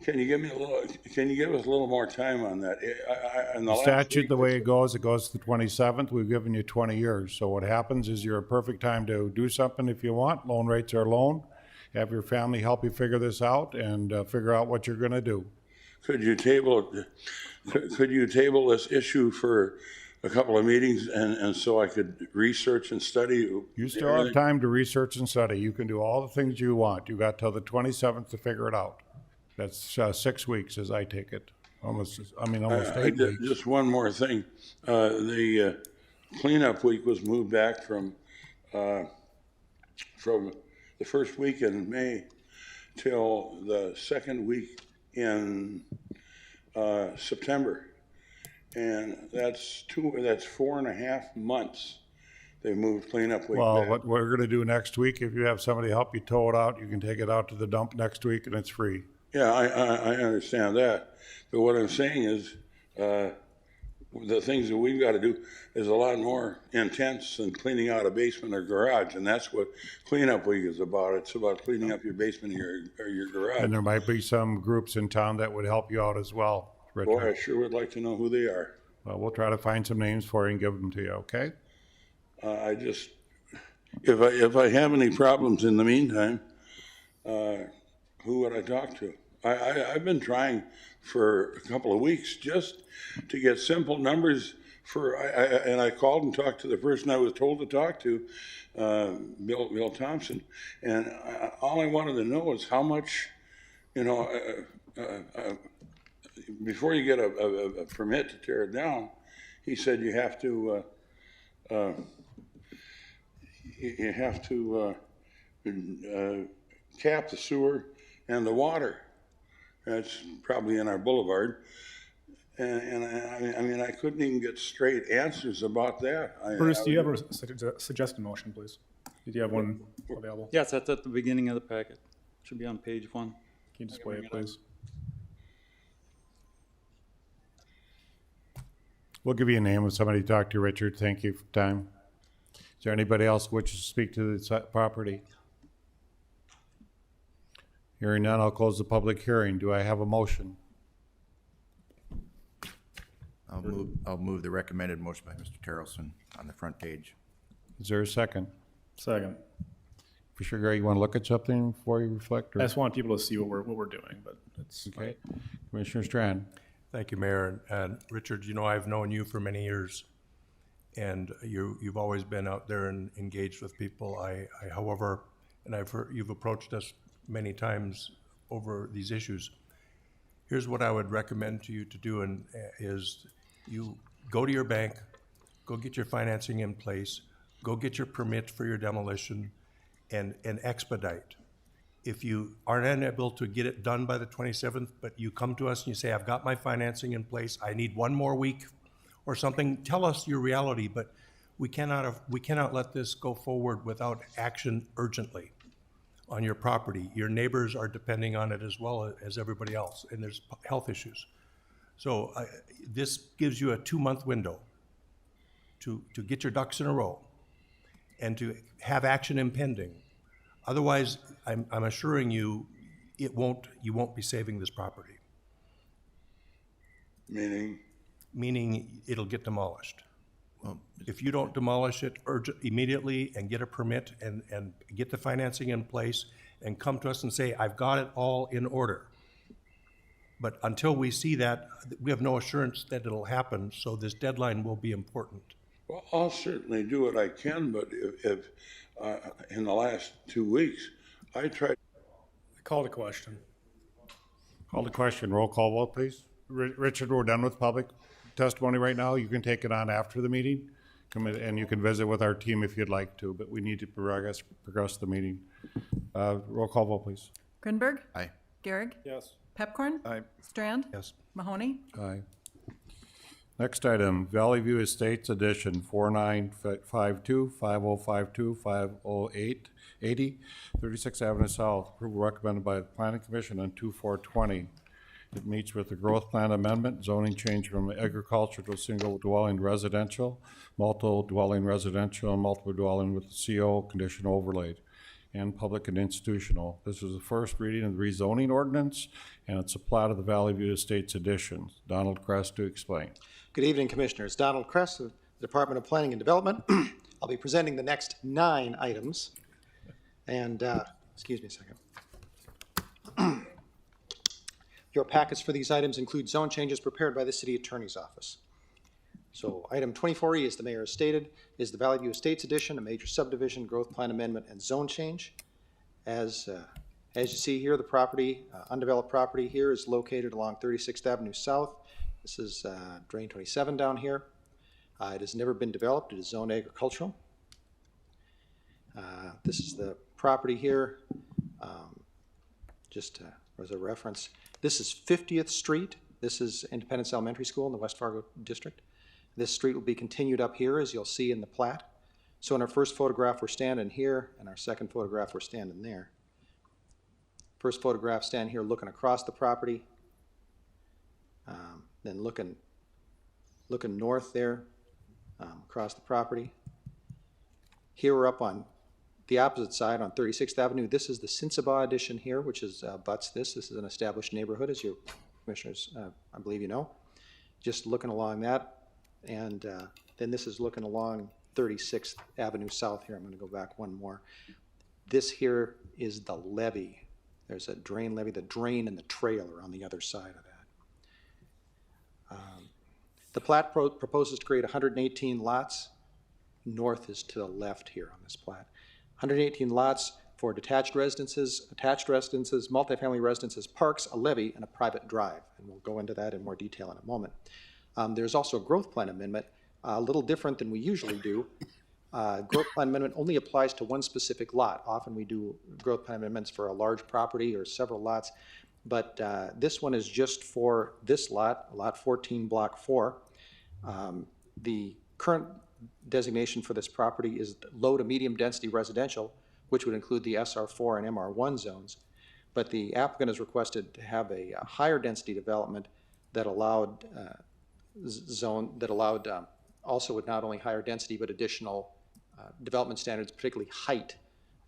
S14: give us a little more time on that?
S1: The statute, the way it goes to the 27th. We've given you 20 years. So what happens is you're a perfect time to do something if you want. Loan rates are low. Have your family help you figure this out and figure out what you're going to do.
S14: Could you table this issue for a couple of meetings and so I could research and study?
S1: You still have time to research and study. You can do all the things you want. You got till the 27th to figure it out. That's 6 weeks as I take it. Almost 8 weeks.
S14: Just one more thing. The cleanup week was moved back from the first week in May till the second week in September, and that's 4.5 months. They moved cleanup week
S1: Well,
S14: back.
S1: what we're going to do next week, if you have somebody help you tow it out, you can take it out to the dump next week, and it's free.
S14: Yeah, I understand that, but what I'm saying is the things that we've got to do is a lot more intense than cleaning out a basement or garage, and that's what cleanup week is about. It's about cleaning up your basement or your garage.
S1: And there might be some groups in town that would help you out as well, Richard.
S14: Boy, I sure would like to know who they are.
S1: Well, we'll try to find some names for you and give them to you, okay?
S14: If I have any problems in the meantime, who would I talk to? I've been trying for a couple of weeks just to get simple numbers and I called and talked to the person I was told to talk to, Bill Thompson, and all I wanted to know is how much, before you get a permit to tear it down, he said you have to cap the sewer and the water. That's probably in our boulevard. And I mean, I couldn't even get straight answers about that.
S9: Bruce, do you have a suggested motion, please? Did you have one available?
S13: Yes, that's at the beginning of the packet. Should be on page 1.
S9: Can you display it, please?
S1: We'll give you a name of somebody to talk to, Richard. Thank you for time. Is there anybody else who wishes to speak to the property? Hearing none, I'll close the public hearing. Do I have a motion?
S7: I'll move the recommended motion by Mr. Terrelson on the front page.
S1: Is there a second?
S9: Second.
S1: For sure, Gary, you want to look at something before you reflect? Or?
S9: I just want people to see what we're doing, but it's
S1: Okay. Commissioner Strand.
S8: Thank you, Mayor. And Richard, you know, I've known you for many years, and you've always been out there and engaged with people. However, and I've heard you've approached us many times over these issues. Here's what I would recommend to you to do, and is you go to your bank, go get your financing in place, go get your permit for your demolition, and expedite. If you are unable to get it done by the 27th, but you come to us and you say, I've got my financing in place, I need one more week or something, tell us your reality, but we cannot let this go forward without action urgently on your property. Your neighbors are depending on it as well as everybody else, and there's health issues. So this gives you a 2-month window to get your ducks in a row and to have action impending. Otherwise, I'm assuring you, you won't be saving this property.
S14: Meaning?
S8: Meaning it'll get demolished. Well, if you don't demolish it immediately and get a permit and get the financing in place and come to us and say, I've got it all in order. But until we see that, we have no assurance that it'll happen, so this deadline will be important.
S14: Well, I'll certainly do what I can, but if in the last 2 weeks, I tried.
S9: Call to question.
S1: Call the question. Roll call vote, please. Richard, we're done with public testimony right now. You can take it on after the meeting, and you can visit with our team if you'd like to, but we need to progress the meeting. Roll call vote, please.
S2: Grinberg?
S7: Aye.
S2: Garrig?
S9: Yes.
S2: Pepcorn?
S11: Aye.
S2: Strand?
S8: Yes.
S2: Mahoney?
S1: Aye. Next item, Valley View Estates Edition, 4952, 5052, 50880, 36th Avenue South. Approval recommended by the Planning Commission on 2420. It meets with the growth plan amendment, zoning change from agriculture to single dwelling residential, multiple dwelling residential, and multiple dwelling with the CO condition overlaid, and public and institutional. This is the first reading of the rezoning ordinance, and it's a plat of the Valley View Estates Edition. Donald Kress to explain.
S15: Good evening, Commissioners. Donald Kress of the Department of Planning and Development. I'll be presenting the next 9 items. And, excuse me a second. Your packets for these items include zone changes prepared by the City Attorney's Office. So item 24E, as the Mayor has stated, is the Valley View Estates Edition, a major subdivision, growth plan amendment, and zone change. As you see here, the property, undeveloped property here is located along 36th Avenue South. This is Drain 27 down here. It has never been developed. It is zoned agricultural. This is the property here. Just as a reference, this is 50th Street. This is Independence Elementary School in the West Fargo District. This street will be continued up here, as you'll see in the plat. So in our first photograph, we're standing here, and our second photograph, we're standing there. First photograph, stand here looking across the property. Then looking north there, across the property. Here we're up on the opposite side on 36th Avenue. This is the Sinsaba Edition here, which is butts this. This is an established neighborhood, as you commissioners, I believe you know. Just looking along that. And then this is looking along 36th Avenue South here. I'm going to go back one more. This here is the levee. There's a drain levee. The drain and the trail are on the other side of that. The plat proposes to create 118 lots. North is to the left here on this plat. 118 lots for detached residences, multifamily residences, parks, a levee, and a private drive. And we'll go into that in more detail in a moment. There's also a growth plan amendment, a little different than we usually do. Growth plan amendment only applies to one specific lot. Often we do growth plan amendments for a large property or several lots, but this one is just for this lot, Lot 14, Block 4. The current designation for this property is low to medium density residential, which would include the SR4 and MR1 zones. But the applicant has requested to have a higher density development that allowed also with not only higher density but additional development standards, particularly height,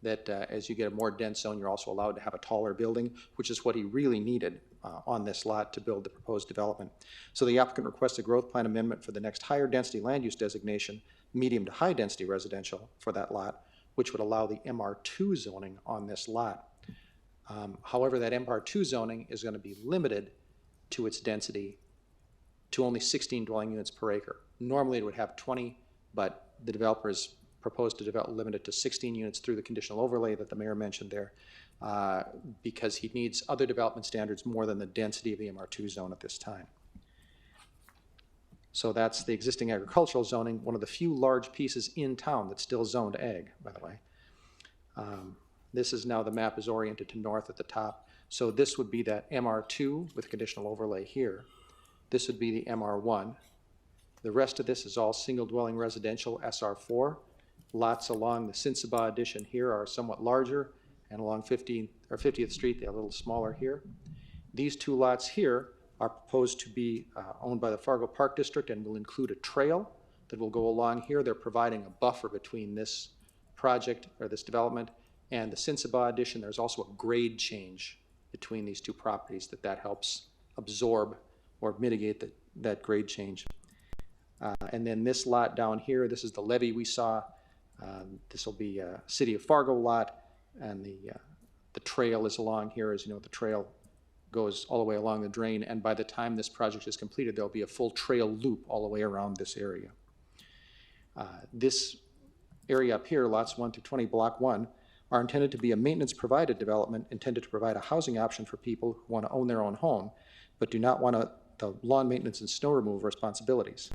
S15: that as you get a more dense zone, you're also allowed to have a taller building, which is what he really needed on this lot to build the proposed development. So the applicant requests a growth plan amendment for the next higher density land use designation, medium to high density residential for that lot, which would allow the MR2 zoning on this lot. However, that MR2 zoning is going to be limited to its density to only 16 dwelling units per acre. Normally it would have 20, but the developers proposed to limit it to 16 units through the conditional overlay that the mayor mentioned there, because he needs other development standards more than the density of the MR2 zone at this time. So that's the existing agricultural zoning, one of the few large pieces in town that's still zoned ag, by the way. This is now, the map is oriented to north at the top. So this would be that MR2 with conditional overlay here. This would be the MR1. The rest of this is all single dwelling residential SR4. Lots along the Sinsaba addition here are somewhat larger, and along 50th Street, they're a little smaller here. These two lots here are proposed to be owned by the Fargo Park District and will include a trail that will go along here. They're providing a buffer between this project or this development and the Sinsaba addition. There's also a grade change between these two properties that helps absorb or mitigate that grade change. And then this lot down here, this is the levee we saw. This will be a City of Fargo lot, and the trail is along here. As you know, the trail goes all the way along the drain, and by the time this project is completed, there'll be a full trail loop all the way around this area. This area up here, lots 1 through 20, Block 1, are intended to be a maintenance-provided development intended to provide a housing option for people who want to own their own home, but do not want the lawn maintenance and snow removal responsibilities.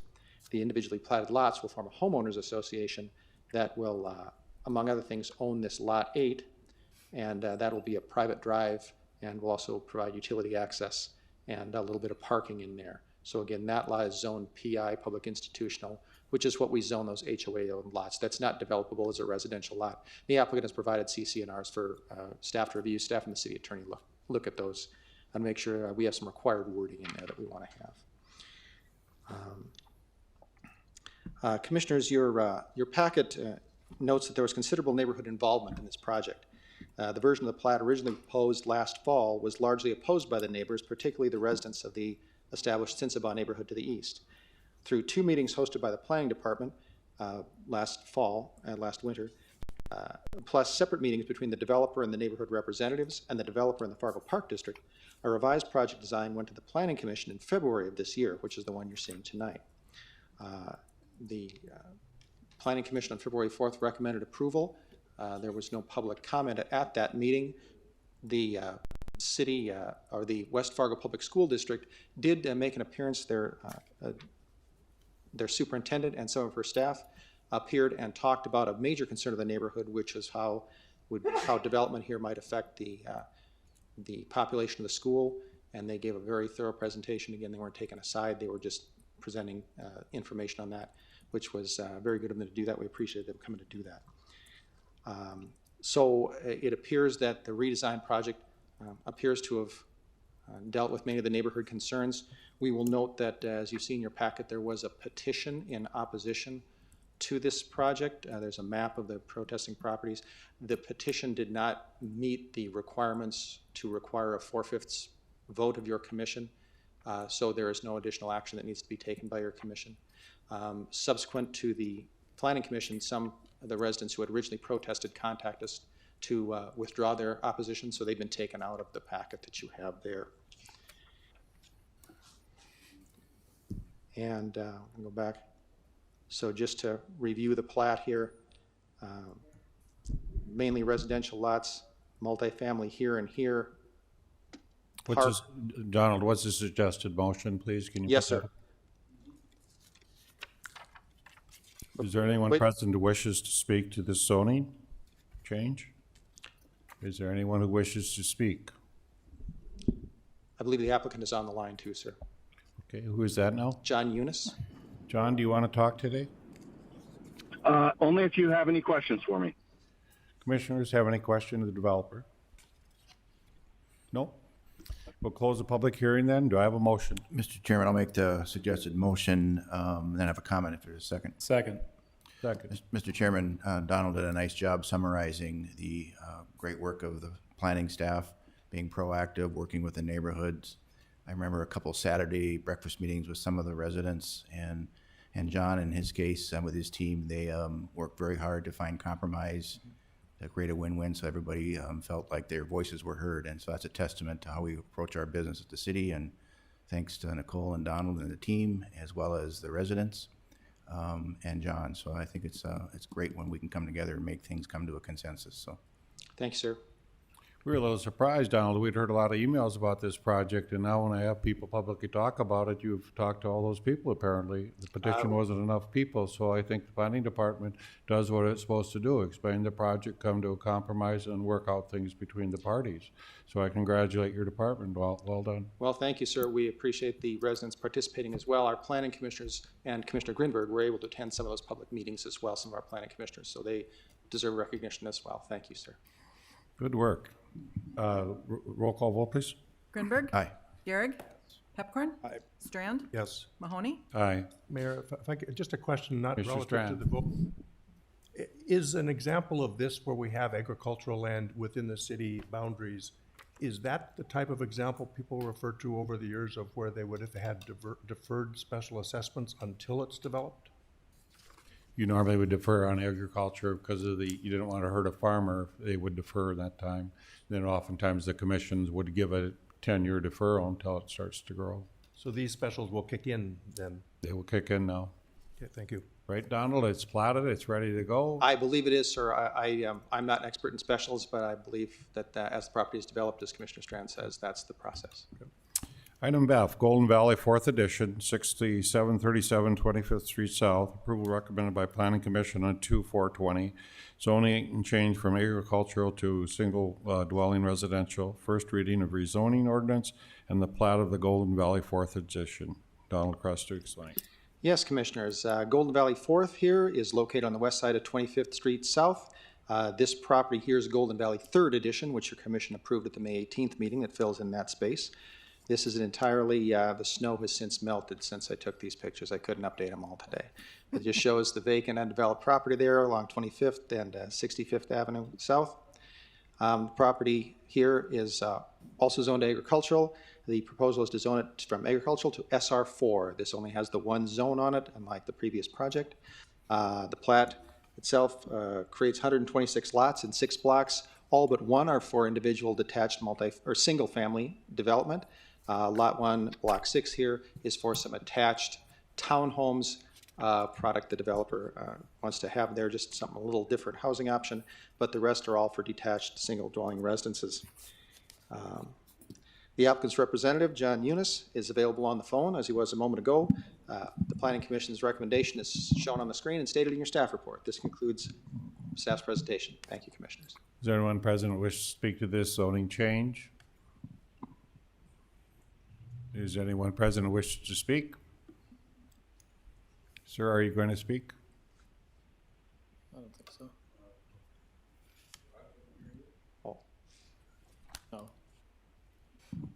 S15: The individually platted lots will form a homeowners association that will, among other things, own this Lot 8, and that will be a private drive and will also provide utility access and a little bit of parking in there. So again, that lot is zoned PI, public institutional, which is what we zone those HOA-owned lots. That's not developable as a residential lot. The applicant has provided CC&Rs for staff to review. Staff and the city attorney look at those and make sure we have some required wording in there that we want to have. Commissioners, your packet notes that there was considerable neighborhood involvement in this project. The version of the plat originally proposed last fall was largely opposed by the neighbors, particularly the residents of the established Sinsaba neighborhood to the east. Through 2 meetings hosted by the planning department last winter, plus separate meetings between the developer and the neighborhood representatives and the developer and the Fargo Park District, a revised project design went to the Planning Commission in February of this year, which is the one you're seeing tonight. The Planning Commission on February 4th recommended approval. There was no public comment at that meeting. The city or the West Fargo Public School District did make an appearance. Their superintendent and some of her staff appeared and talked about a major concern of the neighborhood, which is how development here might affect the population of the school. And they gave a very thorough presentation. Again, they weren't taken aside. They were just presenting information on that, which was very good of them to do that. We appreciate them coming to do that. So it appears that the redesign project appears to have dealt with many of the neighborhood concerns. We will note that, as you see in your packet, there was a petition in opposition to this project. There's a map of the protesting properties. The petition did not meet the requirements to require a 4/5 vote of your commission, so there is no additional action that needs to be taken by your commission. Subsequent to the Planning Commission, some of the residents who had originally protested contacted us to withdraw their opposition, so they've been taken out of the packet that you have there. And I'll go back. So just to review the plat here, mainly residential lots, multifamily here and here.
S1: Donald, what's the suggested motion, please? Can you?
S15: Yes, sir.
S1: Is there anyone
S15: Wait.
S1: present who wishes to speak to this zoning change? Is there anyone who wishes to speak?
S15: I believe the applicant is on the line too, sir.
S1: Okay, who is that now?
S15: John Eunice?
S1: John, do you want to talk today?
S16: Only if you have any questions for me.
S1: Commissioners have any question of the developer? No? We'll close the public hearing then. Do I have a motion?
S7: Mr. Chairman, I'll make the suggested motion, then have a comment if there's a second.
S9: Second.
S1: Second.
S7: Mr. Chairman, Donald did a nice job summarizing the great work of the planning staff, being proactive, working with the neighborhoods. I remember a couple Saturday breakfast meetings with some of the residents, and John, in his case, with his team, they worked very hard to find compromise, to create a win-win, so everybody felt like their voices were heard. And so that's a testament to how we approach our business at the city, and thanks to Nicole and Donald and the team, as well as the residents. And John. So I think it's great when we can come together and make things come to a consensus. So,
S15: Thank you, sir.
S1: We were a little surprised, Donald. We'd heard a lot of emails about this project, and now when I have people publicly talk about it, you've talked to all those people apparently. The petition wasn't enough people, so I think the planning department does what it's supposed to do, explain the project, come to a compromise, and work out things between the parties. So I congratulate your department. Well done.
S15: Well, thank you, sir. We appreciate the residents participating as well. Our planning commissioners and Commissioner Grinberg were able to attend some of those public meetings as well, some of our planning commissioners, so they deserve recognition as well. Thank you, sir.
S1: Good work. Roll call vote, please.
S2: Grinberg?
S7: aye.
S2: Gehrig? Pepcorn?
S8: Aye.
S2: Strand?
S8: Yes.
S2: Mahoney?
S1: Aye.
S8: Mayor, if I could, just a question, not
S1: Mr.
S8: relative to
S1: Strand.
S8: the vote. Is an example of this where we have agricultural land within the city boundaries, is that the type of example people refer to over the years of where they would have had deferred special assessments until it's developed?
S1: You normally would defer on agriculture because of you didn't want to hurt a farmer. They would defer that time. Then oftentimes the commissions would give a 10-year deferral until it starts to grow.
S8: So these specials will kick in then?
S1: They will kick in now.
S8: Okay, thank you.
S1: Right, Donald? It's platted, it's ready to go.
S15: I believe it is, sir. I'm not an expert in specials, but I believe that as the property is developed, as Commissioner Strand says, that's the process.
S1: Item F, Golden Valley, 4th Edition, 6737 25th Street South. Approval recommended by Planning Commission on 2/4/20. Zoning change from agricultural to single dwelling residential. First reading of rezoning ordinance and the plat of the Golden Valley, 4th Edition. Donald Crest to explain.
S15: Yes, Commissioners. Golden Valley 4th here is located on the west side of 25th Street South. This property here is Golden Valley 3rd Edition, which your commission approved at the May 18th meeting that fills in that space. This is an entirely, the snow has since melted since I took these pictures. I couldn't update them all today. It just shows the vacant undeveloped property there along 25th and 65th Avenue South. The property here is also zoned agricultural. The proposal is to zone it from agricultural to SR4. This only has the one zone on it, unlike the previous project. The plat itself creates 126 lots in 6 blocks. All but one are for individual detached single family development. Lot 1, Block 6 here is for some attached townhomes product the developer wants to have there, just something a little different housing option, but the rest are all for detached single dwelling residences. The applicant's representative, John Eunice, is available on the phone as he was a moment ago. The Planning Commission's recommendation is shown on the screen and stated in your staff report. This concludes staff's presentation. Thank you, Commissioners.
S1: Is there anyone present who wishes to speak to this zoning change? Is anyone present who wishes to speak? Sir, are you going to speak?
S9: I don't think so.
S15: Oh.
S9: No.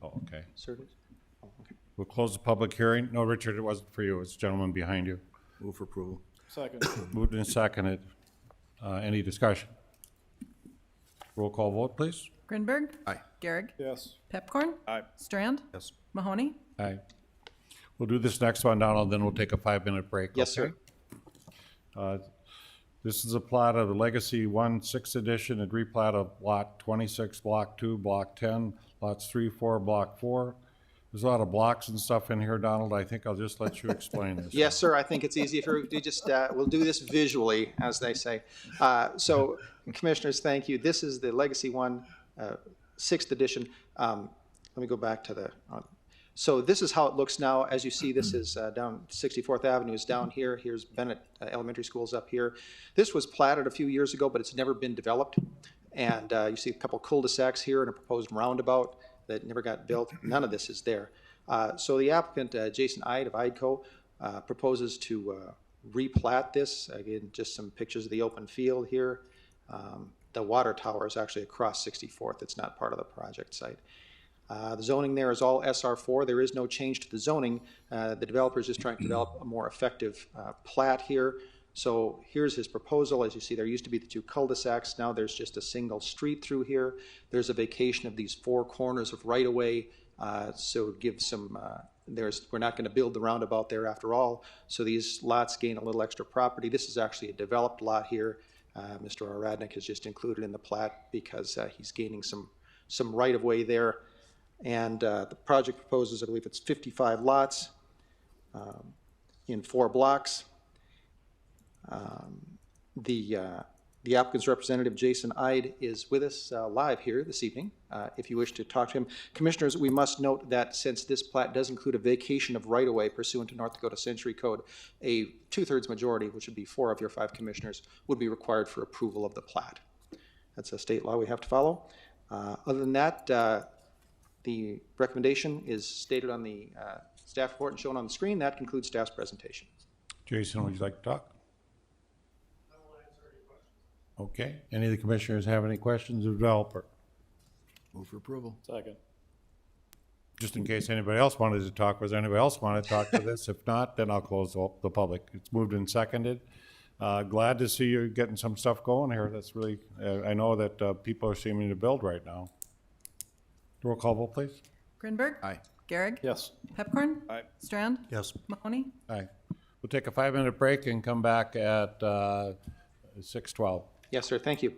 S1: Oh, okay.
S15: Sir? Oh, okay.
S1: We'll close the public hearing. No, Richard, it wasn't for you. It's the gentleman behind you.
S7: Move for approval.
S9: Second.
S1: Moved and seconded. Any discussion? Roll call vote, please.
S2: Grinberg?
S7: Aye.
S2: Gehrig?
S9: Yes.
S2: Pepcorn?
S9: Aye.
S2: Strand?
S8: Yes.
S2: Mahoney?
S1: Aye. We'll do this next one, Donald, then we'll take a 5-minute break.
S15: Yes,
S1: okay?
S15: sir.
S1: This is a plat of the Legacy 1 6th Edition and replat of Lot 26, Block 2, Block 10, Lots 3, 4, Block 4. There's a lot of blocks and stuff in here, Donald. I think I'll just let you explain this.
S15: Yes, sir. I think it's easy if we just, we'll do this visually, as they say. So, Commissioners, thank you. This is the Legacy 1 6th Edition. Let me go back to the, So this is how it looks now. As you see, this is down 64th Avenue is down here. Here's Bennett Elementary School's up here. This was platted a few years ago, but it's never been developed. And you see a couple cul-de-sacs here and a proposed roundabout that never got built. None of this is there. So the applicant, Jason Ide of Ideco, proposes to replat this. Again, just some pictures of the open field here. The water tower is actually across 64th. It's not part of the project site. The zoning there is all SR4. There is no change to the zoning. The developer is just trying to develop a more effective plat here. So here's his proposal. As you see, there used to be the two cul-de-sacs. Now there's just a single street through here. There's a vacation of these four corners of right-of-way. So it gives some, we're not going to build the roundabout there after all. So these lots gain a little extra property. This is actually a developed lot here. Mr. Aradnik has just included in the plat because he's gaining some right-of-way there. And the project proposes, I believe it's 55 lots in 4 blocks. The applicant's representative, Jason Ide, is with us live here this evening. If you wish to talk to him. Commissioners, we must note that since this plat does include a vacation of right-of-way pursuant to North Dakota Century Code, a 2/3 majority, which would be 4 of your 5 commissioners, would be required for approval of the plat. That's a state law we have to follow. Other than that, the recommendation is stated on the staff report and shown on the screen. That concludes staff's presentation.
S1: Jason, would you like to talk? Okay. Any of the commissioners have any questions of the developer?
S7: Move for approval.
S9: Second.
S1: Just in case anybody else wanted to talk, was anybody else want to talk to this? If not, then I'll close the public. It's moved and seconded. Glad to see you getting some stuff going here. That's really, I know that people are seeming to build right now. Roll call vote, please.
S2: Grinberg?
S7: Aye.
S2: Garrick?
S9: Yes.
S2: Pepcorn?
S9: Aye.
S2: Strand?
S8: Yes.
S2: Mahoney?
S1: Aye. We'll take a 5-minute break and come back at 6:12.
S15: Yes, sir. Thank you.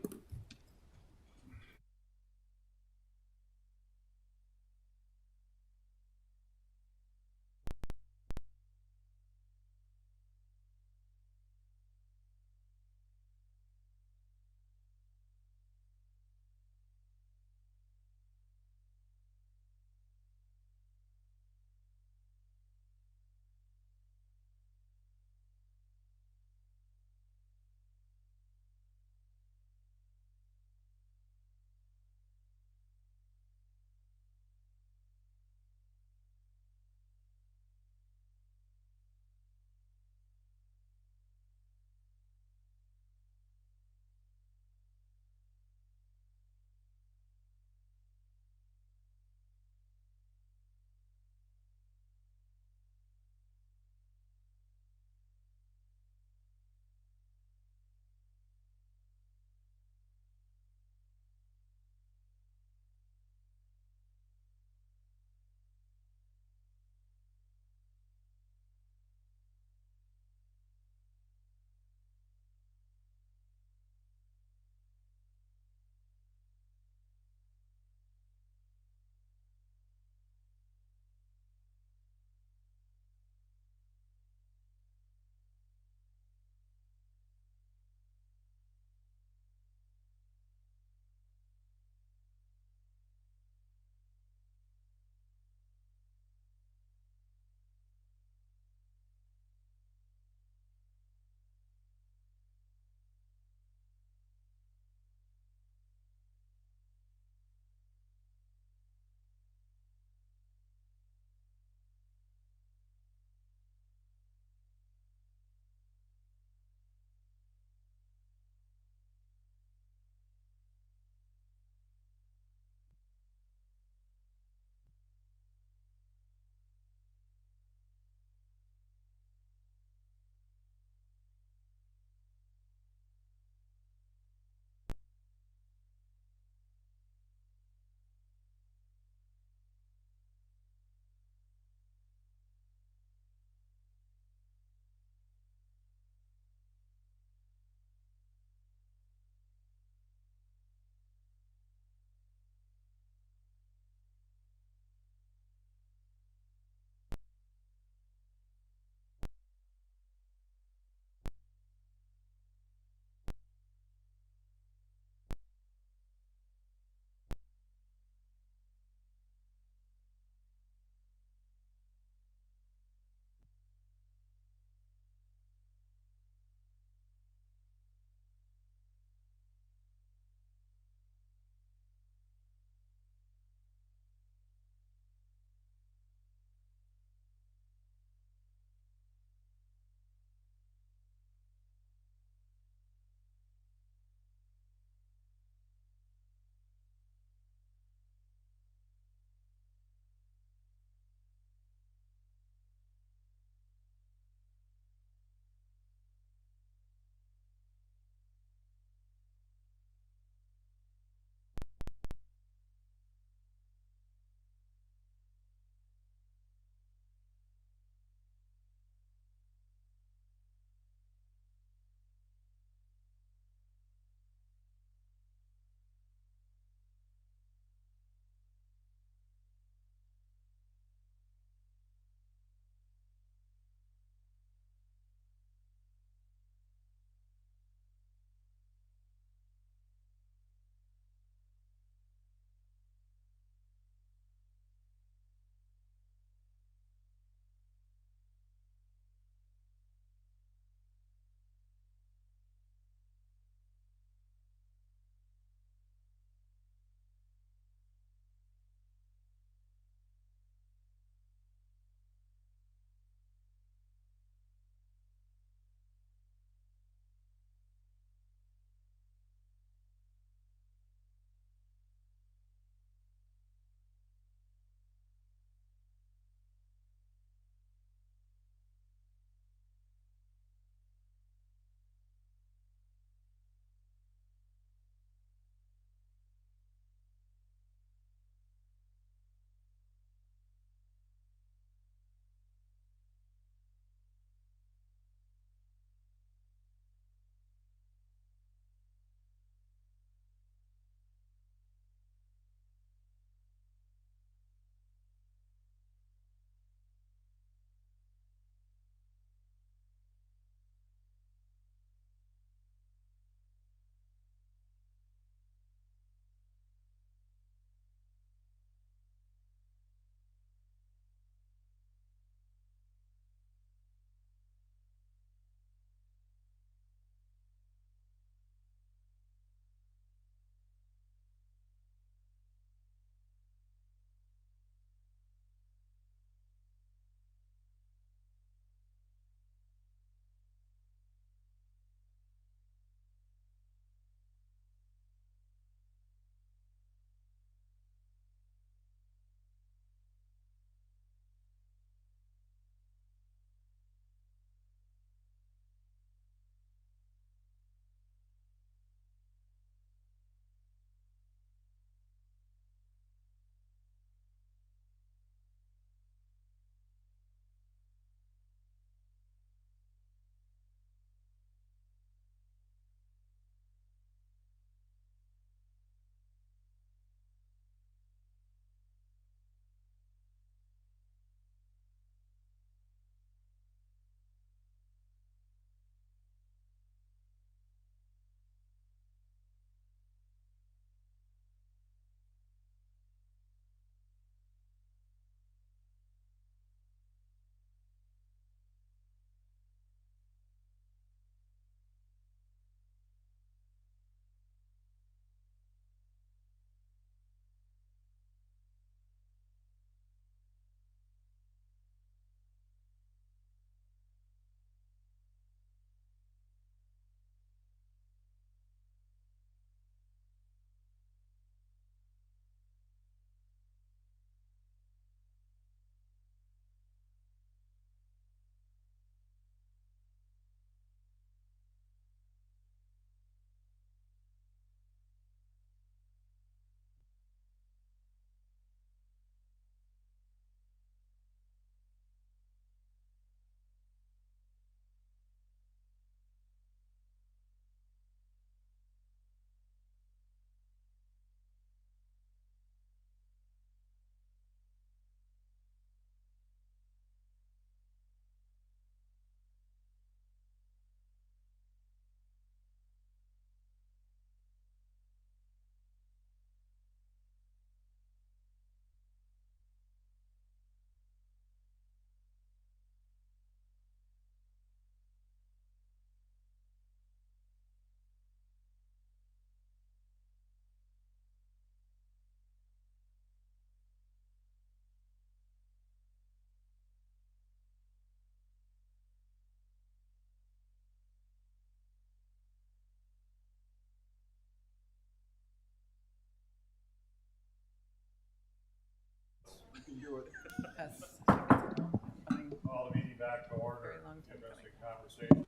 S2: Yes.
S1: Call the meeting back to order. Interesting conversation.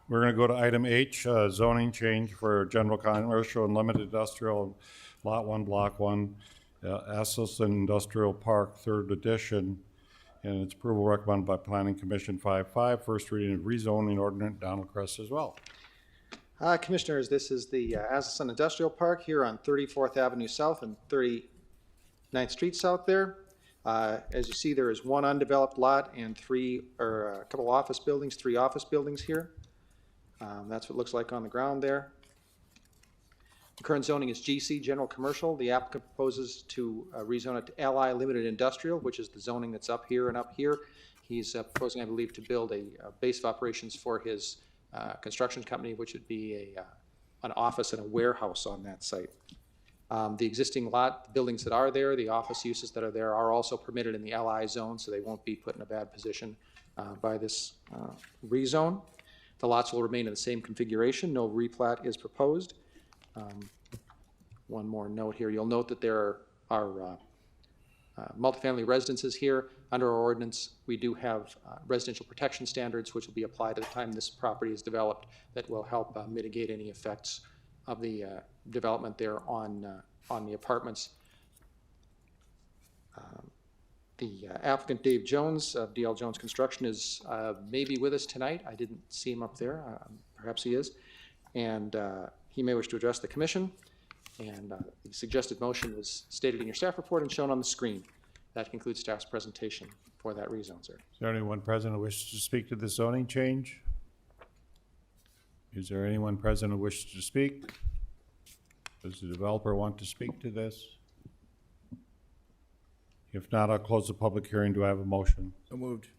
S1: We're going to go to item H, zoning change for general commercial and limited industrial, Lot 1, Block 1, Asselson Industrial Park, 3rd edition, and its approval recommended by Planning Commission 5.5, first reading of rezoning ordinance. Donald Cress as well.
S15: Commissioners, this is the Asselson Industrial Park here on 34th Avenue South and 39th Street South there. As you see, there is one undeveloped lot and a couple office buildings, 3 office buildings here. That's what it looks like on the ground there. The current zoning is GC, General Commercial. The applicant proposes to rezone it to LI Limited Industrial, which is the zoning that's up here and up here. He's proposing, I believe, to build a base of operations for his construction company, which would be an office and a warehouse on that site. The existing lot, the buildings that are there, the office uses that are there are also permitted in the LI zone, so they won't be put in a bad position by this rezone. The lots will remain in the same configuration. No replat is proposed. One more note here. You'll note that there are multifamily residences here. Under our ordinance, we do have residential protection standards, which will be applied at the time this property is developed, that will help mitigate any effects of the development there on the apartments. The applicant, Dave Jones of DL Jones Construction, is maybe with us tonight. I didn't see him up there. Perhaps he is. And he may wish to address the commission. And the suggested motion was stated in your staff report and shown on the screen. That concludes staff's presentation for that rezone, sir.
S1: Is there anyone present who wishes to speak to the zoning change? Is there anyone present who wishes to speak? Does the developer want to speak to this? If not, I'll close the public hearing. Do I have a motion?
S7: So moved.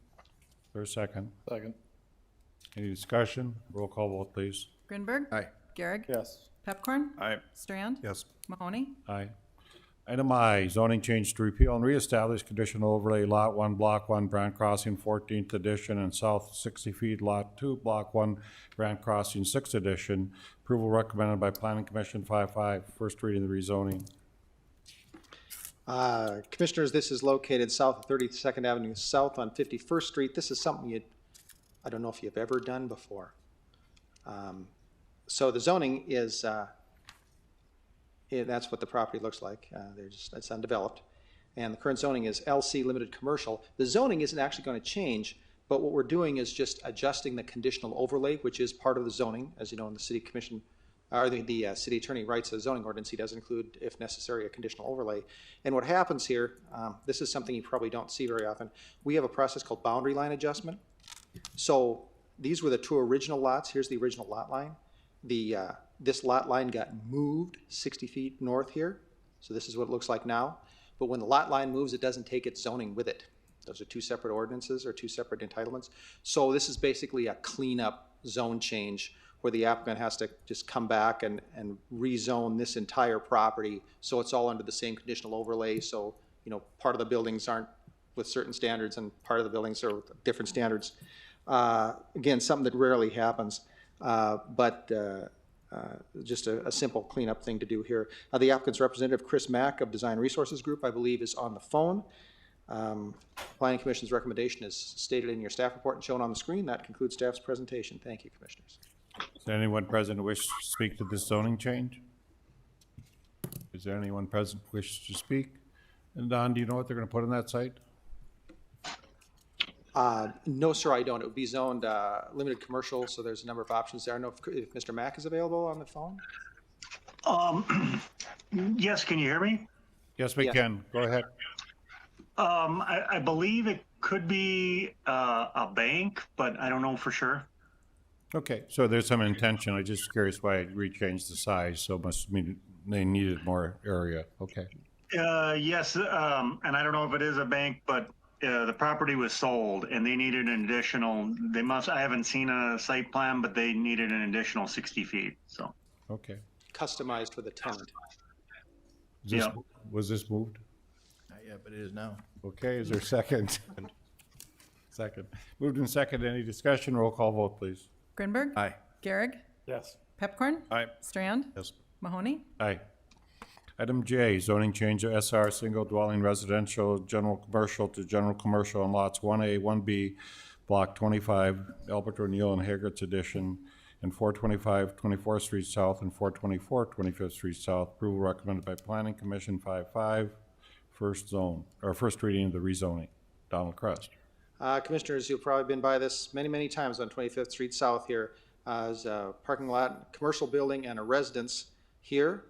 S1: For a second.
S7: Second.
S1: Any discussion? Roll call vote, please.
S2: Grinberg?
S7: Aye.
S2: Garrick?
S9: Yes.
S2: Pepcorn?
S11: Aye.
S2: Strand?
S8: Yes.
S2: Mahoney?
S1: Aye. Item I, zoning change to repeal and reestablish conditional overlay Lot 1, Block 1, Brant Crossing, 14th edition, and south 60 feet, Lot 2, Block 1, Brant Crossing, 6th edition. Approval recommended by Planning Commission 5.5, first reading of the rezoning.
S15: Commissioners, this is located south of 32nd Avenue South on 51st Street. This is something I don't know if you've ever done before. So the zoning is, that's what the property looks like. It's undeveloped. And the current zoning is LC Limited Commercial. The zoning isn't actually going to change, but what we're doing is just adjusting the conditional overlay, which is part of the zoning. As you know, in the city commission, or the city attorney writes a zoning ordinance, he does include, if necessary, a conditional overlay. And what happens here, this is something you probably don't see very often. We have a process called boundary line adjustment. So these were the 2 original lots. Here's the original lot line. This lot line got moved 60 feet north here. So this is what it looks like now. But when the lot line moves, it doesn't take its zoning with it. Those are 2 separate ordinances or 2 separate entitlements. So this is basically a cleanup zone change where the applicant has to just come back and rezone this entire property so it's all under the same conditional overlay. So, you know, part of the buildings aren't with certain standards and part of the buildings are with different standards. Again, something that rarely happens, but just a simple cleanup thing to do here. The applicant's representative, Chris Mack of Design Resources Group, I believe, is on the phone. Planning Commission's recommendation is stated in your staff report and shown on the screen. That concludes staff's presentation. Thank you, Commissioners.
S1: Is there anyone present who wishes to speak to this zoning change? Is there anyone present who wishes to speak? And Don, do you know what they're going to put on that site?
S15: No, sir, I don't. It would be zoned limited commercial, so there's a number of options there. I don't know if Mr. Mack is available on the phone.
S16: Yes, can you hear me?
S1: Yes, we can. Go ahead.
S16: I believe it could be a bank, but I don't know for sure.
S1: Okay, so there's some intention. I'm just curious why it rechanged the size, so it must mean they needed more area. Okay.
S16: Yes, and I don't know if it is a bank, but the property was sold and they needed an additional, I haven't seen a site plan, but they needed an additional 60 feet, so.
S1: Okay.
S15: Customized for the tenant.
S1: Was this moved?
S7: Not yet, but it is now.
S1: Okay, is there a second? Second. Moved and second. Any discussion? Roll call vote, please.
S2: Grinberg?
S7: Aye.
S2: Garrick?
S9: Yes.
S2: Pepcorn?
S11: Aye.
S2: Strand?
S8: Yes.
S2: Mahoney?
S1: Aye. Item J, zoning change of SR single dwelling residential general commercial to general commercial on lots 1A, 1B, Block 25, Albert O'Neill and Haggert's Edition, and 425 24th Street South and 424 25th Street South. Approval recommended by Planning Commission 5-5. First reading of the rezoning. Donald Crest.
S15: Commissioners, you've probably been by this many, many times on 25th Street South here. There's a parking lot, commercial building, and a residence here.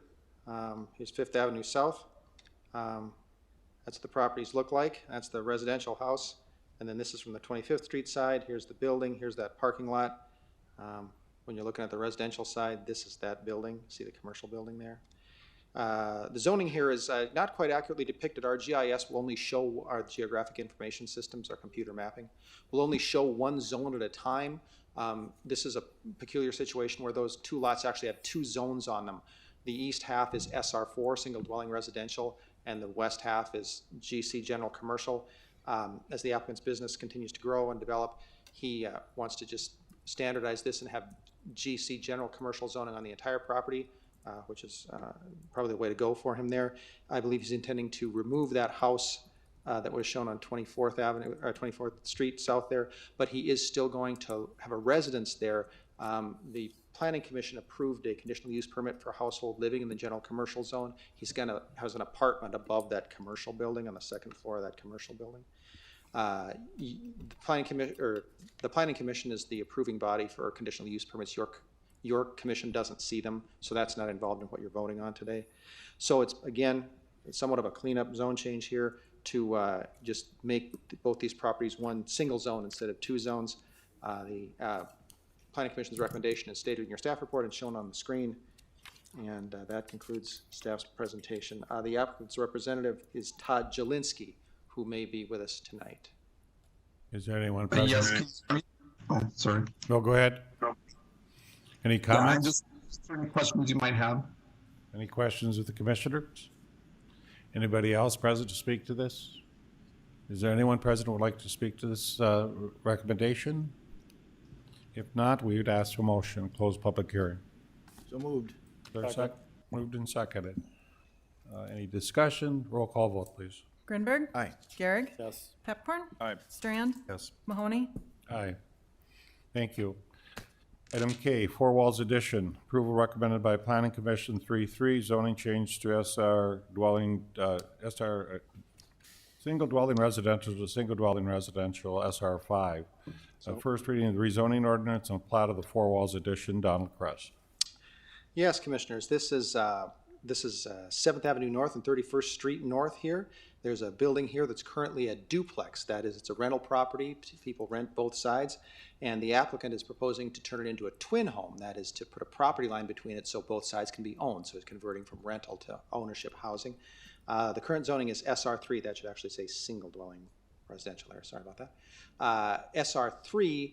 S15: Here's Fifth Avenue South. That's what the properties look like. That's the residential house. And then this is from the 25th Street side. Here's the building. Here's that parking lot. When you're looking at the residential side, this is that building. See the commercial building there? The zoning here is not quite accurately depicted. Our GIS will only show our geographic information systems, our computer mapping, will only show one zone at a time. This is a peculiar situation where those two lots actually have two zones on them. The east half is SR4, single dwelling residential, and the west half is GC, general commercial. As the applicant's business continues to grow and develop, he wants to just standardize this and have GC, general commercial zoning on the entire property, which is probably the way to go for him there. I believe he's intending to remove that house that was shown on 24th Avenue, or 24th Street South there, but he is still going to have a residence there. The Planning Commission approved a conditional use permit for household living in the general commercial zone. He's gonna has an apartment above that commercial building on the second floor of that commercial building. The Planning Commission is the approving body for conditional use permits. Your commission doesn't see them, so that's not involved in what you're voting on today. So it's, again, it's somewhat of a cleanup zone change here to just make both these properties one single zone instead of two zones. The Planning Commission's recommendation is stated in your staff report and shown on the screen, and that concludes staff's presentation. The applicant's representative is Todd Jelinski, who may be with us tonight.
S1: Is there anyone present?
S17: Yes. Oh, sorry.
S1: No, go ahead. Any comments?
S17: Just any questions you might have.
S1: Any questions of the commissioners? Anybody else present to speak to this? Is there anyone present who would like to speak to this recommendation? If not, we would ask for motion, close public hearing.
S7: So moved.
S1: Moved and seconded. Any discussion? Roll call vote, please.
S2: Grinberg?
S7: Aye.
S2: Garrick?
S9: Yes.
S2: Pepcorn?
S11: Aye.
S2: Strand?
S8: Yes.
S2: Mahoney?
S1: Aye. Thank you. Item K, Four Walls Addition. Approval recommended by Planning Commission 3-3, zoning change to single dwelling residential to single dwelling residential, SR5. First reading of the rezoning ordinance and plat of the Four Walls Addition. Donald Crest.
S15: Yes, Commissioners, this is 7th Avenue North and 31st Street North here. There's a building here that's currently a duplex. That is, it's a rental property. People rent both sides. And the applicant is proposing to turn it into a twin home. That is, to put a property line between it so both sides can be owned. So it's converting from rental to ownership housing. The current zoning is SR3. That should actually say single dwelling residential there. Sorry about that. SR3,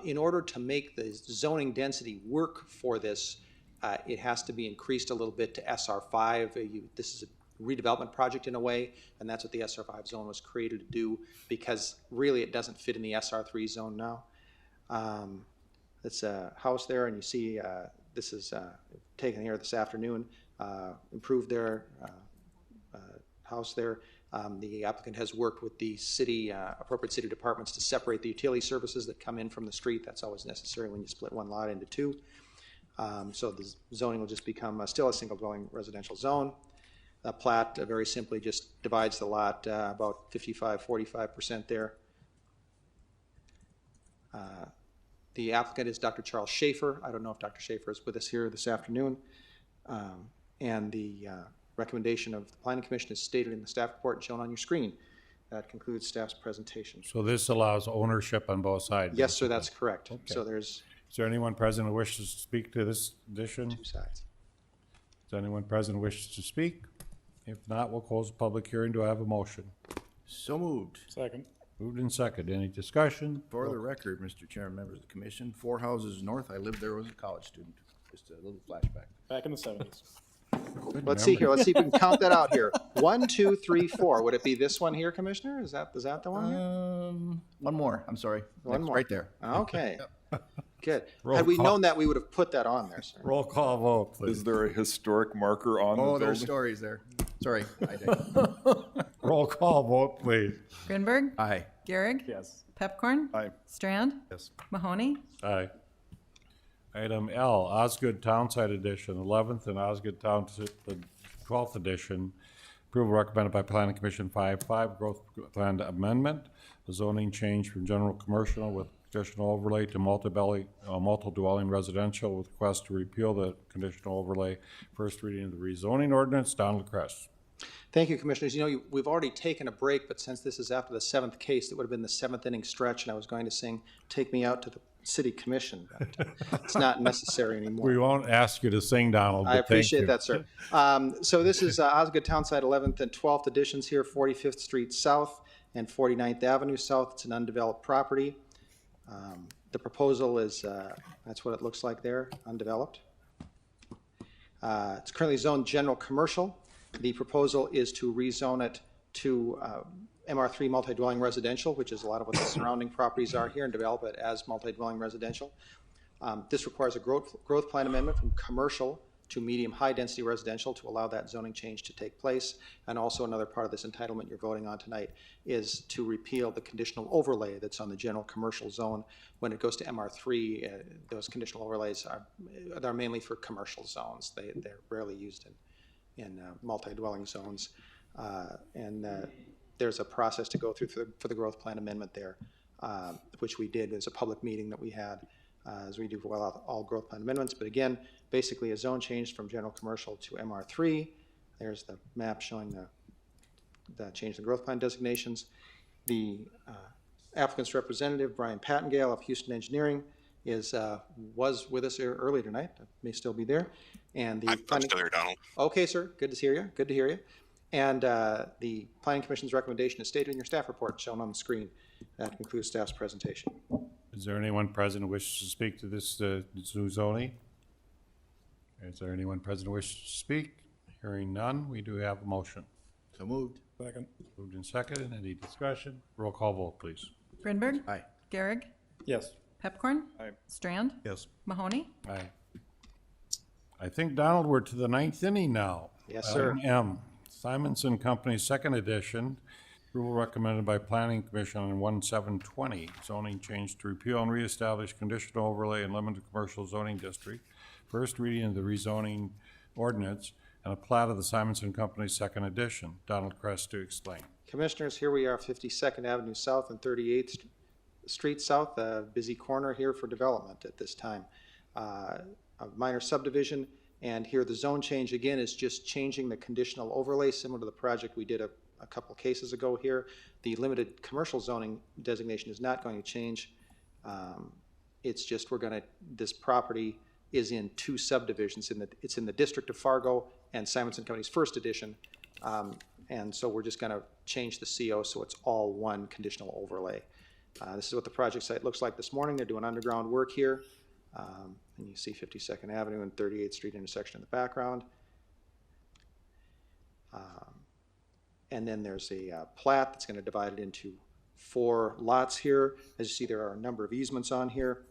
S15: in order to make the zoning density work for this, it has to be increased a little bit to SR5. This is a redevelopment project in a way, and that's what the SR5 zone was created to do, because really it doesn't fit in the SR3 zone now. It's a house there, and you see this is taken here this afternoon, improved their house there. The applicant has worked with the city, appropriate city departments to separate the utility services that come in from the street. That's always necessary when you split one lot into two. So the zoning will just become still a single dwelling residential zone. Plat very simply just divides the lot about 45% there. The applicant is Dr. Charles Schaefer. I don't know if Dr. Schaefer is with us here this afternoon. And the recommendation of the Planning Commission is stated in the staff report and shown on your screen. That concludes staff's presentation.
S1: So this allows ownership on both sides?
S15: Yes, sir, that's correct.
S1: Okay.
S15: So there's...
S1: Is there anyone present who wishes to speak to this addition?
S15: Two sides.
S1: Is anyone present who wishes to speak? If not, we'll close the public hearing. Do I have a motion?
S7: So moved.
S9: Second.
S1: Moved and seconded. Any discussion?
S7: For the record, Mr. Chairman, members of the commission, 4 houses north, I lived there as a college student. Just a little flashback.
S9: Back in the 70s.
S15: Let's see here. Let's see if we can count that out here. 1, 2, 3, 4. Would it be this one here, Commissioner? Is that the one here?
S7: One more. I'm sorry.
S15: One more.
S7: Right there.
S15: Okay. Good.
S1: Roll
S15: Had we
S1: call.
S15: known that, we would have put that on there, sir.
S1: Roll call vote, please.
S11: Is there a historic marker on the
S7: Oh,
S11: building?
S7: there's stories there. Sorry. I did.
S1: Roll call vote, please.
S2: Grinberg,
S7: Aye.
S2: Garrick,
S9: Yes.
S2: Pepcorn,
S11: Aye.
S2: Strand,
S8: Yes.
S2: Mahoney,
S1: Aye. Item L, Osgood Townsite Edition, 11th, and Osgood Township, the 12th edition. Approval recommended by Planning Commission 5.5, Growth Plan Amendment, the zoning change from general commercial with conditional overlay to multi-dwelling residential with request to repeal the conditional overlay. First reading of the rezoning ordinance. Donald Kress.
S15: Thank you, Commissioners. You know, we've already taken a break, but since this is after the 7th case, it would have been the 7th inning stretch, and I was going to sing "Take Me Out to the City Commission," but it's not necessary anymore.
S1: We won't ask you to sing, Donald, but
S15: I appreciate
S1: thank you.
S15: that, sir. So this is Osgood Townsite 11th and 12th editions here, 45th Street South and 49th Avenue South. It's an undeveloped property. The proposal is, that's what it looks like there, undeveloped. It's currently zoned general commercial. The proposal is to rezone it to MR3 multi-dwelling residential, which is a lot of what the surrounding properties are here, and develop it as multi-dwelling residential. This requires a growth plan amendment from commercial to medium high density residential to allow that zoning change to take place. And also another part of this entitlement you're voting on tonight is to repeal the conditional overlay that's on the general commercial zone. When it goes to MR3, those conditional overlays are mainly for commercial zones. They're rarely used in multi-dwelling zones. There's a process to go through for the growth plan amendment there, which we did. There's a public meeting that we had, as we do for all growth plan amendments. But again, basically a zone change from general commercial to MR3. There's the map showing the change in growth plan designations. The applicant's representative, Brian Pattengale of Houston Engineering, was with us here early tonight, may still be there. And I'm still here, Donald. Okay, sir, good to hear you, good to hear you. And the Planning Commission's recommendation is stated in your staff report shown on the screen. That concludes staff's presentation.
S1: Is there anyone present who wishes to speak to this new zoning? Is there anyone present who wishes to speak? Hearing none, we do have a motion.
S7: So moved.
S9: Second.
S1: Moved and seconded. Any discussion? Roll call vote, please.
S2: Grinberg,
S7: Aye.
S2: Garrick,
S9: Yes.
S2: Pepcorn,
S11: Aye.
S2: Strand,
S8: Yes.
S2: Mahoney,
S1: Aye. I think, Donald, we're to the 9th inning now.
S15: Yes, sir.
S1: Item M, Simonson Company, 2nd edition. Approval recommended by Planning Commission on 1/7/20. Zoning change to repeal and reestablish conditional overlay in limited commercial zoning district. First reading of the rezoning ordinance and a plat of the Simonson Company, 2nd edition. Donald Kress to explain.
S15: Commissioners, here we are, 52nd Avenue South and 38th Street South, a busy corner here for development at this time. A minor subdivision, and here the zone change again is just changing the conditional overlay similar to the project we did a couple cases ago here. The limited commercial zoning designation is not going to change. It's just this property is in two subdivisions. It's in the district of Fargo and Simonson Company's 1st edition. And so we're just going to change the CO so it's all one conditional overlay. This is what the project site looks like this morning. They're doing underground work here. And you see 52nd Avenue and 38th Street intersection in the background. And then there's a plat that's going to divide it into 4 lots here. As you see, there are a number of easements on here.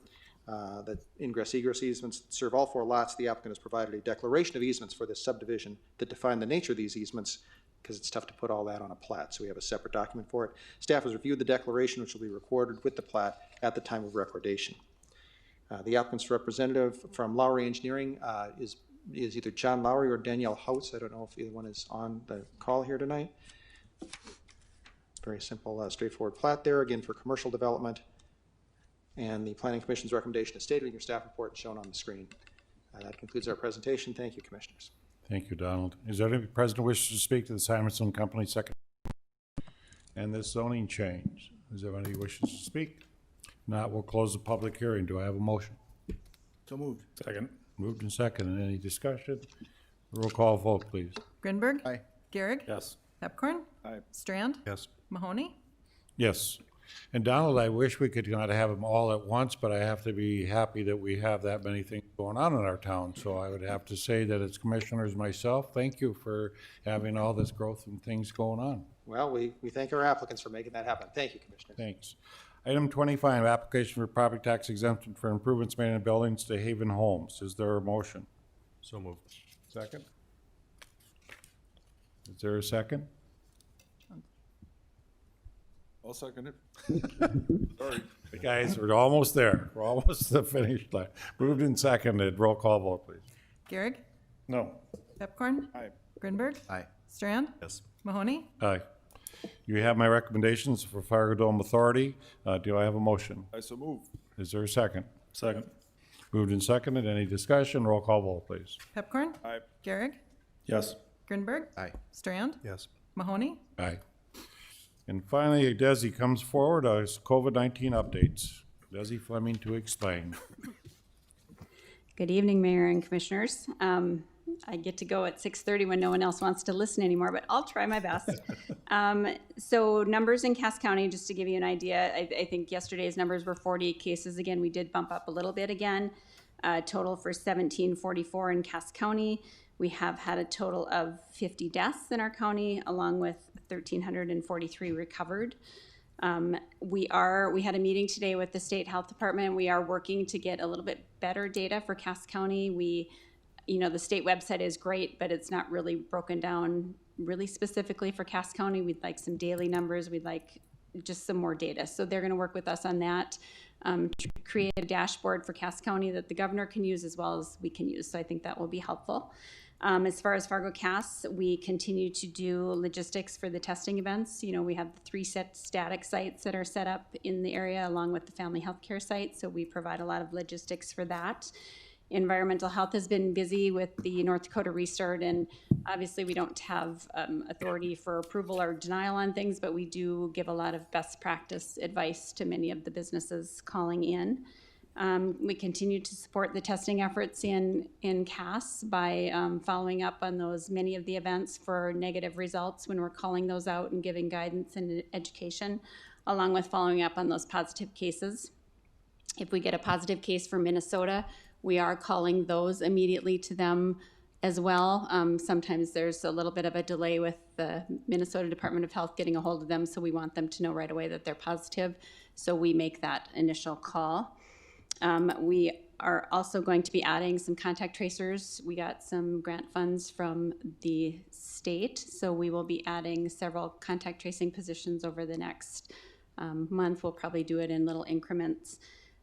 S15: The Ingress, Egress easements serve all 4 lots. The applicant has provided a declaration of easements for this subdivision that define the nature of these easements, because it's tough to put all that on a plat, so we have a separate document for it. Staff has reviewed the declaration, which will be recorded with the plat at the time of recordation. The applicant's representative from Lowry Engineering is either John Lowry or Danielle House. I don't know if either one is on the call here tonight. Very simple, straightforward plat there, again for commercial development. And the Planning Commission's recommendation is stated in your staff report shown on the screen. That concludes our presentation. Thank you, Commissioners.
S1: Thank you, Donald. Is there any president who wishes to speak to the Simonson Company 2nd and this zoning change? Is there anybody who wishes to speak? Not, we'll close the public hearing. Do I have a motion?
S7: So moved.
S9: Second.
S1: Moved and seconded. Any discussion? Roll call vote, please.
S2: Grinberg,
S7: Aye.
S2: Garrick,
S9: Yes.
S2: Pepcorn,
S11: Aye.
S2: Strand,
S8: Yes.
S2: Mahoney,
S1: Yes. And Donald, I wish we could not have them all at once, but I have to be happy that we have that many things going on in our town. So I would have to say that as commissioners myself, thank you for having all this growth and things going on.
S15: Well, we thank our applicants for making that happen. Thank you, Commissioners.
S1: Thanks. Item 25, application for property tax exemption for improvements made in buildings to Haven Homes. Is there a motion?
S8: So moved.
S1: Second? Is there a second?
S11: I'll second it. Sorry.
S1: Guys, we're almost there. We're almost to the finish line. Moved and seconded. Roll call vote, please.
S2: Gehrig?
S9: No.
S2: Pepcorn?
S11: Aye.
S2: Grinberg?
S7: Aye.
S2: Strand?
S8: Yes.
S2: Mahoney?
S1: Aye. You have my recommendations for Fargo Dome Authority. Do I have a motion?
S11: I so move.
S1: Is there a second?
S9: Second.
S1: Moved and seconded. Any discussion? Roll call vote, please.
S2: Pepcorn?
S11: Aye.
S2: Gehrig?
S9: Yes.
S2: Grinberg?
S7: Aye.
S2: Strand?
S8: Yes.
S2: Mahoney?
S1: Aye. And finally, Desi comes forward as COVID-19 updates. Desi Fleming to explain.
S18: Good evening, Mayor and Commissioners. I get to go at 6:30 when no one else wants to listen anymore, but I'll try my best. So numbers in Cass County, just to give you an idea, I think yesterday's numbers were 48 cases. Again, we did bump up a little bit again. Total for 1744 in Cass County. We have had a total of 50 deaths in our county, along with 1,343 recovered. We had a meeting today with the state health department. We are working to get a little bit better data for Cass County. The state website is great, but it's not really broken down really specifically for Cass County. We'd like some daily numbers. We'd like just some more data. So they're going to work with us on that, to create a dashboard for Cass County that the governor can use as well as we can use. So I think that will be helpful. As far as Fargo Cass, we continue to do logistics for the testing events. We have the 3 static sites that are set up in the area along with the family health care site. So we provide a lot of logistics for that. Environmental health has been busy with the North Dakota restart, and obviously we don't have authority for approval or denial on things, but we do give a lot of best practice advice to many of the businesses calling in. We continue to support the testing efforts in Cass by following up on many of the events for negative results when we're calling those out and giving guidance and education, along with following up on those positive cases. If we get a positive case from Minnesota, we are calling those immediately to them as well. Sometimes there's a little bit of a delay with the Minnesota Department of Health getting a hold of them, so we want them to know right away that they're positive. So we make that initial call. We are also going to be adding some contact tracers. We got some grant funds from the state, so we will be adding several contact tracing positions over the next month. We'll probably do it in little increments.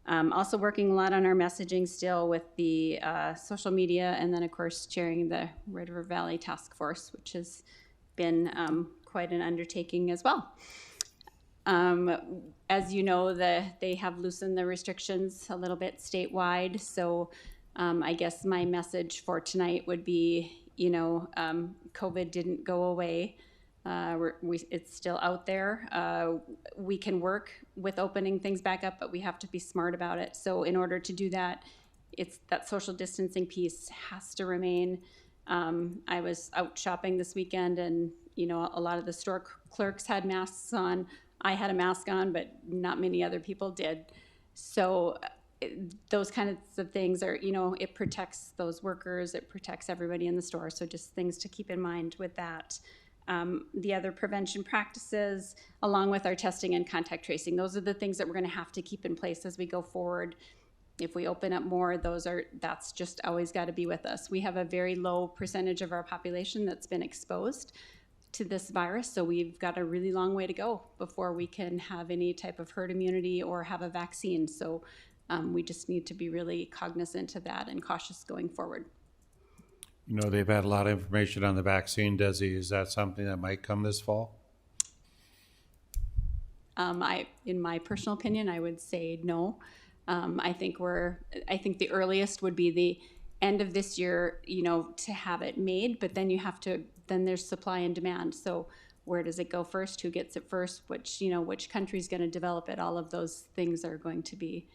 S18: Also working a lot on our messaging still with the social media, and then of course chairing the Red River Valley Task Force, which has been quite an undertaking as well. As you know, they have loosened the restrictions a little bit statewide, so I guess my message for tonight would be, COVID didn't go away. It's still out there. We can work with opening things back up, but we have to be smart about it. So in order to do that, it's that social distancing piece has to remain. I was out shopping this weekend, and a lot of the store clerks had masks on. I had a mask on, but not many other people did. So those kinds of things are, it protects those workers, it protects everybody in the store. So just things to keep in mind with that. The other prevention practices, along with our testing and contact tracing, those are the things that we're going to have to keep in place as we go forward. If we open up more, that's just always got to be with us. We have a very low percentage of our population that's been exposed to this virus, so we've got a really long way to go before we can have any type of herd immunity or have a vaccine. So we just need to be really cognizant of that and cautious going forward.
S1: They've had a lot of information on the vaccine. Desi, is that something that might come this fall?
S18: In my personal opinion, I would say no. I think the earliest would be the end of this year, to have it made, but then then there's supply and demand. So where does it go first? Who gets it first? Which country's going to develop it? All of those things are going to be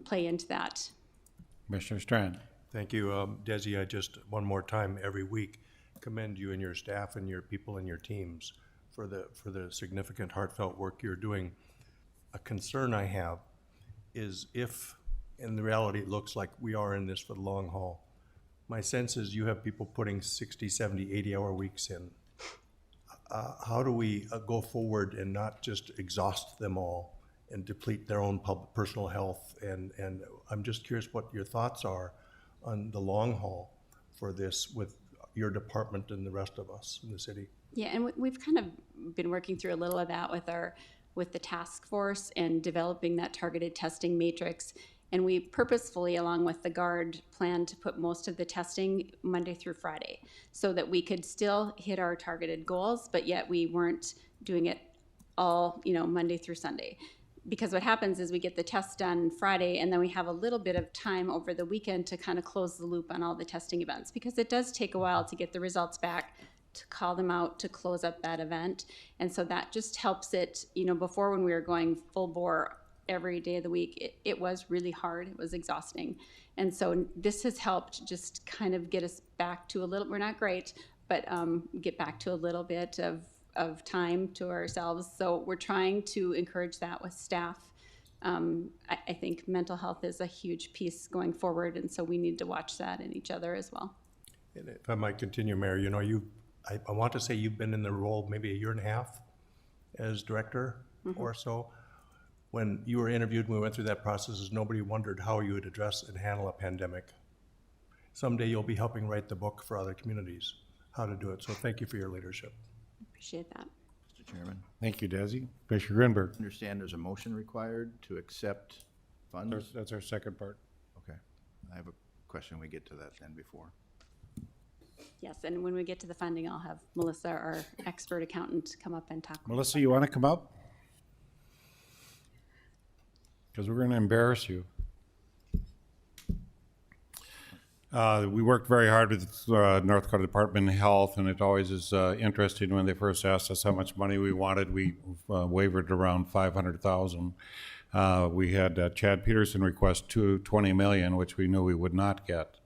S18: play into that.
S1: Commissioner Strand.
S8: Thank you. Desi, I just, one more time, every week, commend you and your staff and your people and your teams for the significant, heartfelt work you're doing. A concern I have is if, in reality, it looks like we are in this for the long haul. My sense is you have people putting 60, 70, 80-hour weeks in. How do we go forward and not just exhaust them all and deplete their own personal health. And I'm just curious what your thoughts are on the long haul for this with your department and the rest of us in the city.
S18: Yeah, and we've kind of been working through a little of that with the task force and developing that targeted testing matrix. And we purposefully, along with the Guard, planned to put most of the testing Monday through Friday so that we could still hit our targeted goals, but yet we weren't doing it all, Monday through Sunday. Because what happens is we get the test done Friday, and then we have a little bit of time over the weekend to kind of close the loop on all the testing events, because it does take a while to get the results back, to call them out, to close up that event. And so that just helps it, before, when we were going full bore every day of the week, it was really hard. It was exhausting. And so this has helped just kind of get us back to a little, we're not great, but get back to a little bit of time to ourselves. So we're trying to encourage that with staff. I think mental health is a huge piece going forward, and so we need to watch that in each other as well.
S8: And if I might continue, Mayor, I want to say you've been in the role maybe a year and a half as director or so. When you were interviewed and we went through that process, nobody wondered how you would address and handle a pandemic. Someday you'll be helping write the book for other communities, how to do it. So thank you for your leadership.
S18: Appreciate that.
S7: Mr. Chairman,
S1: Thank you, Desi. Commissioner Grinberg.
S7: I understand there's a motion required to accept funds?
S1: That's our second part.
S7: Okay. I have a question. We get to that then before.
S18: Yes, and when we get to the funding, I'll have Melissa, our expert accountant, come up and talk.
S1: Melissa, you want to come up? Because we're going to embarrass you. We worked very hard with North Dakota Department of Health, and it always is interesting when they first asked us how much money we wanted. We wavered around $500,000. We had Chad Peterson request $20 million, which we knew we would not get.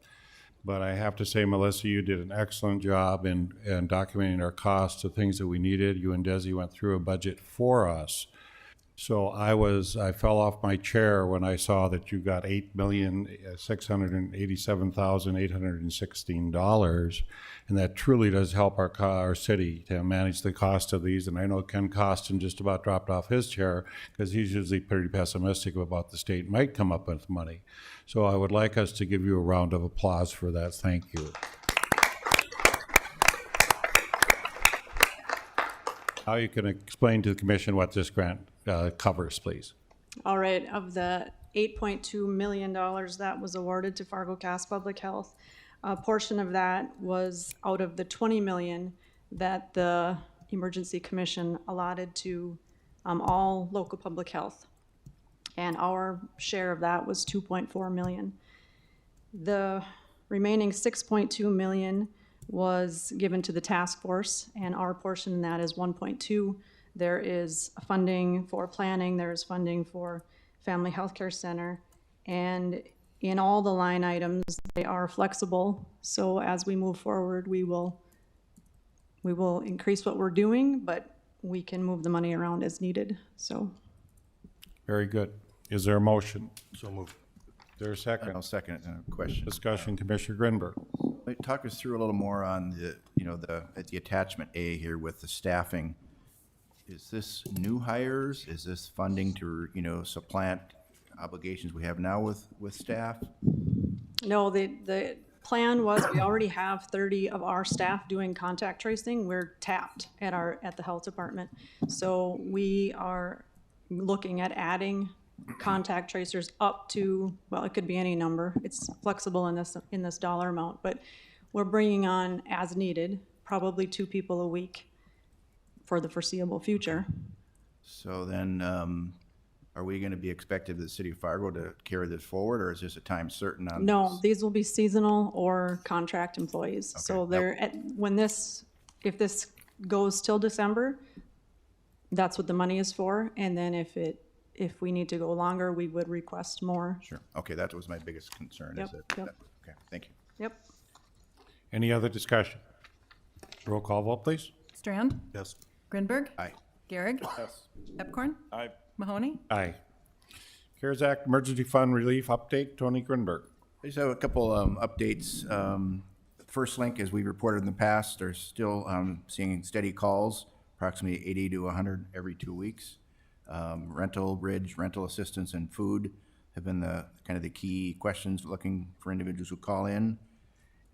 S1: But I have to say, Melissa, you did an excellent job in documenting our costs, the things that we needed. You and Desi went through a budget for us. So I fell off my chair when I saw that you got $8,687,816, and that truly does help our city to manage the cost of these. And I know Ken Costin just about dropped off his chair because he's usually pretty pessimistic about the state might come up with money. So I would like us to give you a round of applause for that. Thank you. Now you can explain to the commission what this grant covers, please.
S2: All right, of the $8.2 million that was awarded to Fargo Cass Public Health, a portion of that was out of the $20 million that the Emergency Commission allotted to all local public health. And our share of that was $2.4 million. The remaining $6.2 million was given to the task force, and our portion in that is 1.2. There is funding for planning, there is funding for Family Healthcare Center, and in all the line items, they are flexible. So as we move forward, we will increase what we're doing, but we can move the money around as needed. So.
S1: Very good. Is there a motion?
S8: So moved.
S1: Is there a second?
S7: I'll second it. Question.
S1: Discussion, Commissioner Grinberg.
S7: Talk us through a little more on the attachment A here with the staffing. Is this new hires? Is this funding to, supplant obligations we have now with staff?
S2: No, the plan was we already have 30 of our staff doing contact tracing. We're tapped at the health department. So we are looking at adding contact tracers up to, well, it could be any number. It's flexible in this dollar amount, but we're bringing on as needed, probably 2 people a week for the foreseeable future.
S7: So then, are we going to be expected, the city of Fargo, to carry this forward, or is this a time certain on
S2: No,
S7: this?
S2: these will be seasonal or contract employees.
S7: Okay.
S2: So if this goes till December, that's what the money is for. And then if we need to go longer, we would request more.
S7: Sure. Okay, that was my biggest concern.
S2: Yep,
S7: Is it?
S2: yep.
S7: Okay, thank you.
S2: Yep.
S1: Any other discussion? Roll call vote, please.
S2: Strand?
S8: Yes.
S2: Grinberg?
S7: Aye.
S2: Garrig?
S11: Yes.
S2: Epcorn?
S11: Aye.
S2: Mahoney?
S1: Aye. CARES Act Emergency Fund Relief Update, Tony Grinberg.
S7: I just have a couple updates. First Link, as we reported in the past, are still seeing steady calls, approximately 80 to 100 every 2 weeks. Rental, bridge, rental assistance, and food have been the kind of the key questions looking for individuals who call in.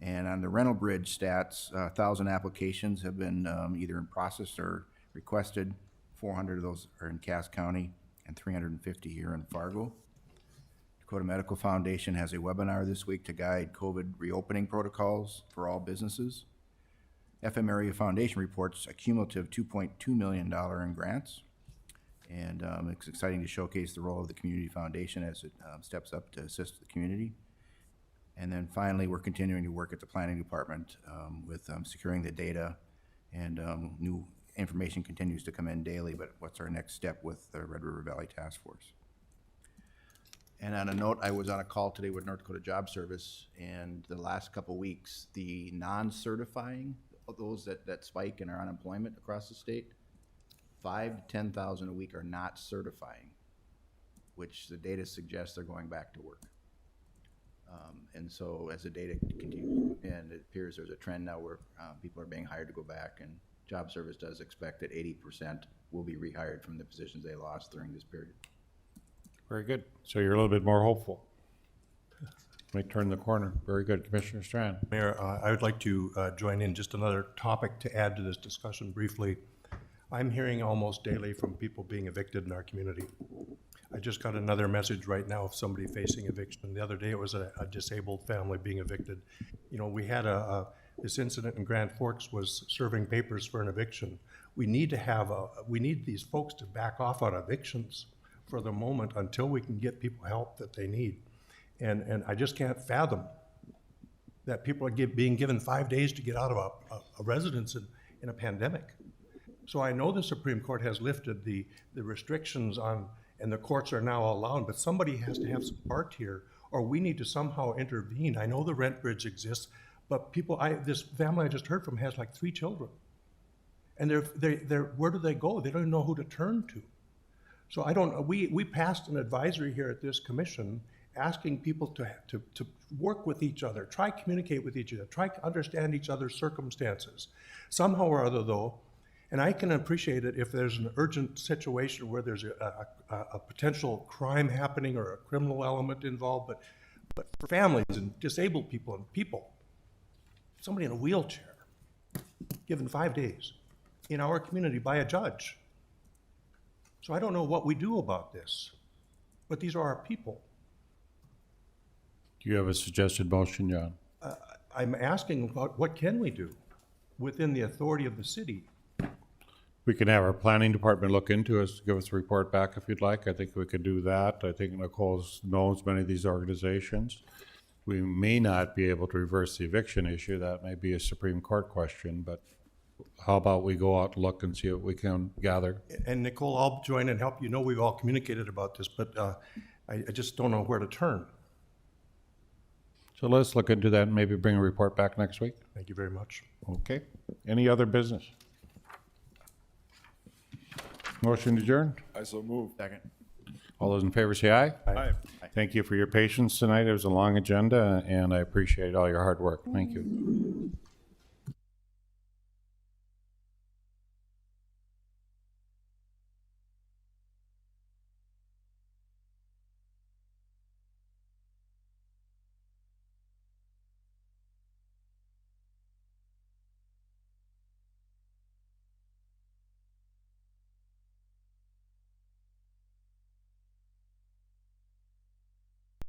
S7: And on the rental bridge stats, 1,000 applications have been either in process or requested. 400 of those are in Cass County and 350 here in Fargo. Dakota Medical Foundation has a webinar this week to guide COVID reopening protocols for all businesses. FM Area Foundation reports a cumulative $2.2 million in grants. And it's exciting to showcase the role of the Community Foundation as it steps up to assist the community. And then finally, we're continuing to work at the planning department with securing the data, and new information continues to come in daily, but what's our next step with the Red River Valley Task Force? And on a note, I was on a call today with North Dakota Job Service, and the last couple weeks, the non-certifying, those that spike in our unemployment across the state, 5,000 to 10,000 a week are not certifying, which the data suggests they're going back to work. And so as the data continues, and it appears there's a trend now where people are being hired to go back, and Job Service does expect that 80% will be rehired from the positions they lost during this period.
S1: Very good. So you're a little bit more hopeful. May turn the corner. Very good. Commissioner Strand.
S8: Mayor, I would like to join in just another topic to add to this discussion briefly. I'm hearing almost daily from people being evicted in our community. I just got another message right now of somebody facing eviction. The other day it was a disabled family being evicted. You know, we had this incident in Grand Forks was serving papers for an eviction. We need to have we need these folks to back off on evictions for the moment until we can get people help that they need. And I just can't fathom that people are being given 5 days to get out of a residence in a pandemic. So I know the Supreme Court has lifted the restrictions on, and the courts are now allowing, but somebody has to have some part here, or we need to somehow intervene. I know the rent bridge exists, but this family I just heard from has like 3 children. And where do they go? They don't even know who to turn to. So we passed an advisory here at this commission asking people to work with each other, try communicate with each other, try to understand each other's circumstances. Somehow or other though, and I can appreciate it if there's an urgent situation where there's a potential crime happening or a criminal element involved, but for families and disabled people and people, somebody in a wheelchair, given 5 days in our community by a judge. So I don't know what we do about this, but these are our people.
S1: Do you have a suggested motion, John?
S8: I'm asking about what can we do within the authority of the city?
S1: We can have our planning department look into us, give us a report back if you'd like. I think we could do that. I think Nicole knows many of these organizations. We may not be able to reverse the eviction issue. That may be a Supreme Court question, but how about we go out and look and see what we can gather?
S8: And Nicole, I'll join and help. You know, we've all communicated about this, but I just don't know where to turn.
S1: So let's look into that and maybe bring a report back next week.
S8: Thank you very much.
S1: Okay. Any other business? Motion adjourned.
S11: I so move.
S7: Second.
S1: All those in favor say aye.
S11: Aye.
S1: Thank you for your patience tonight. It was a long agenda, and I appreciate all your hard work. Thank you.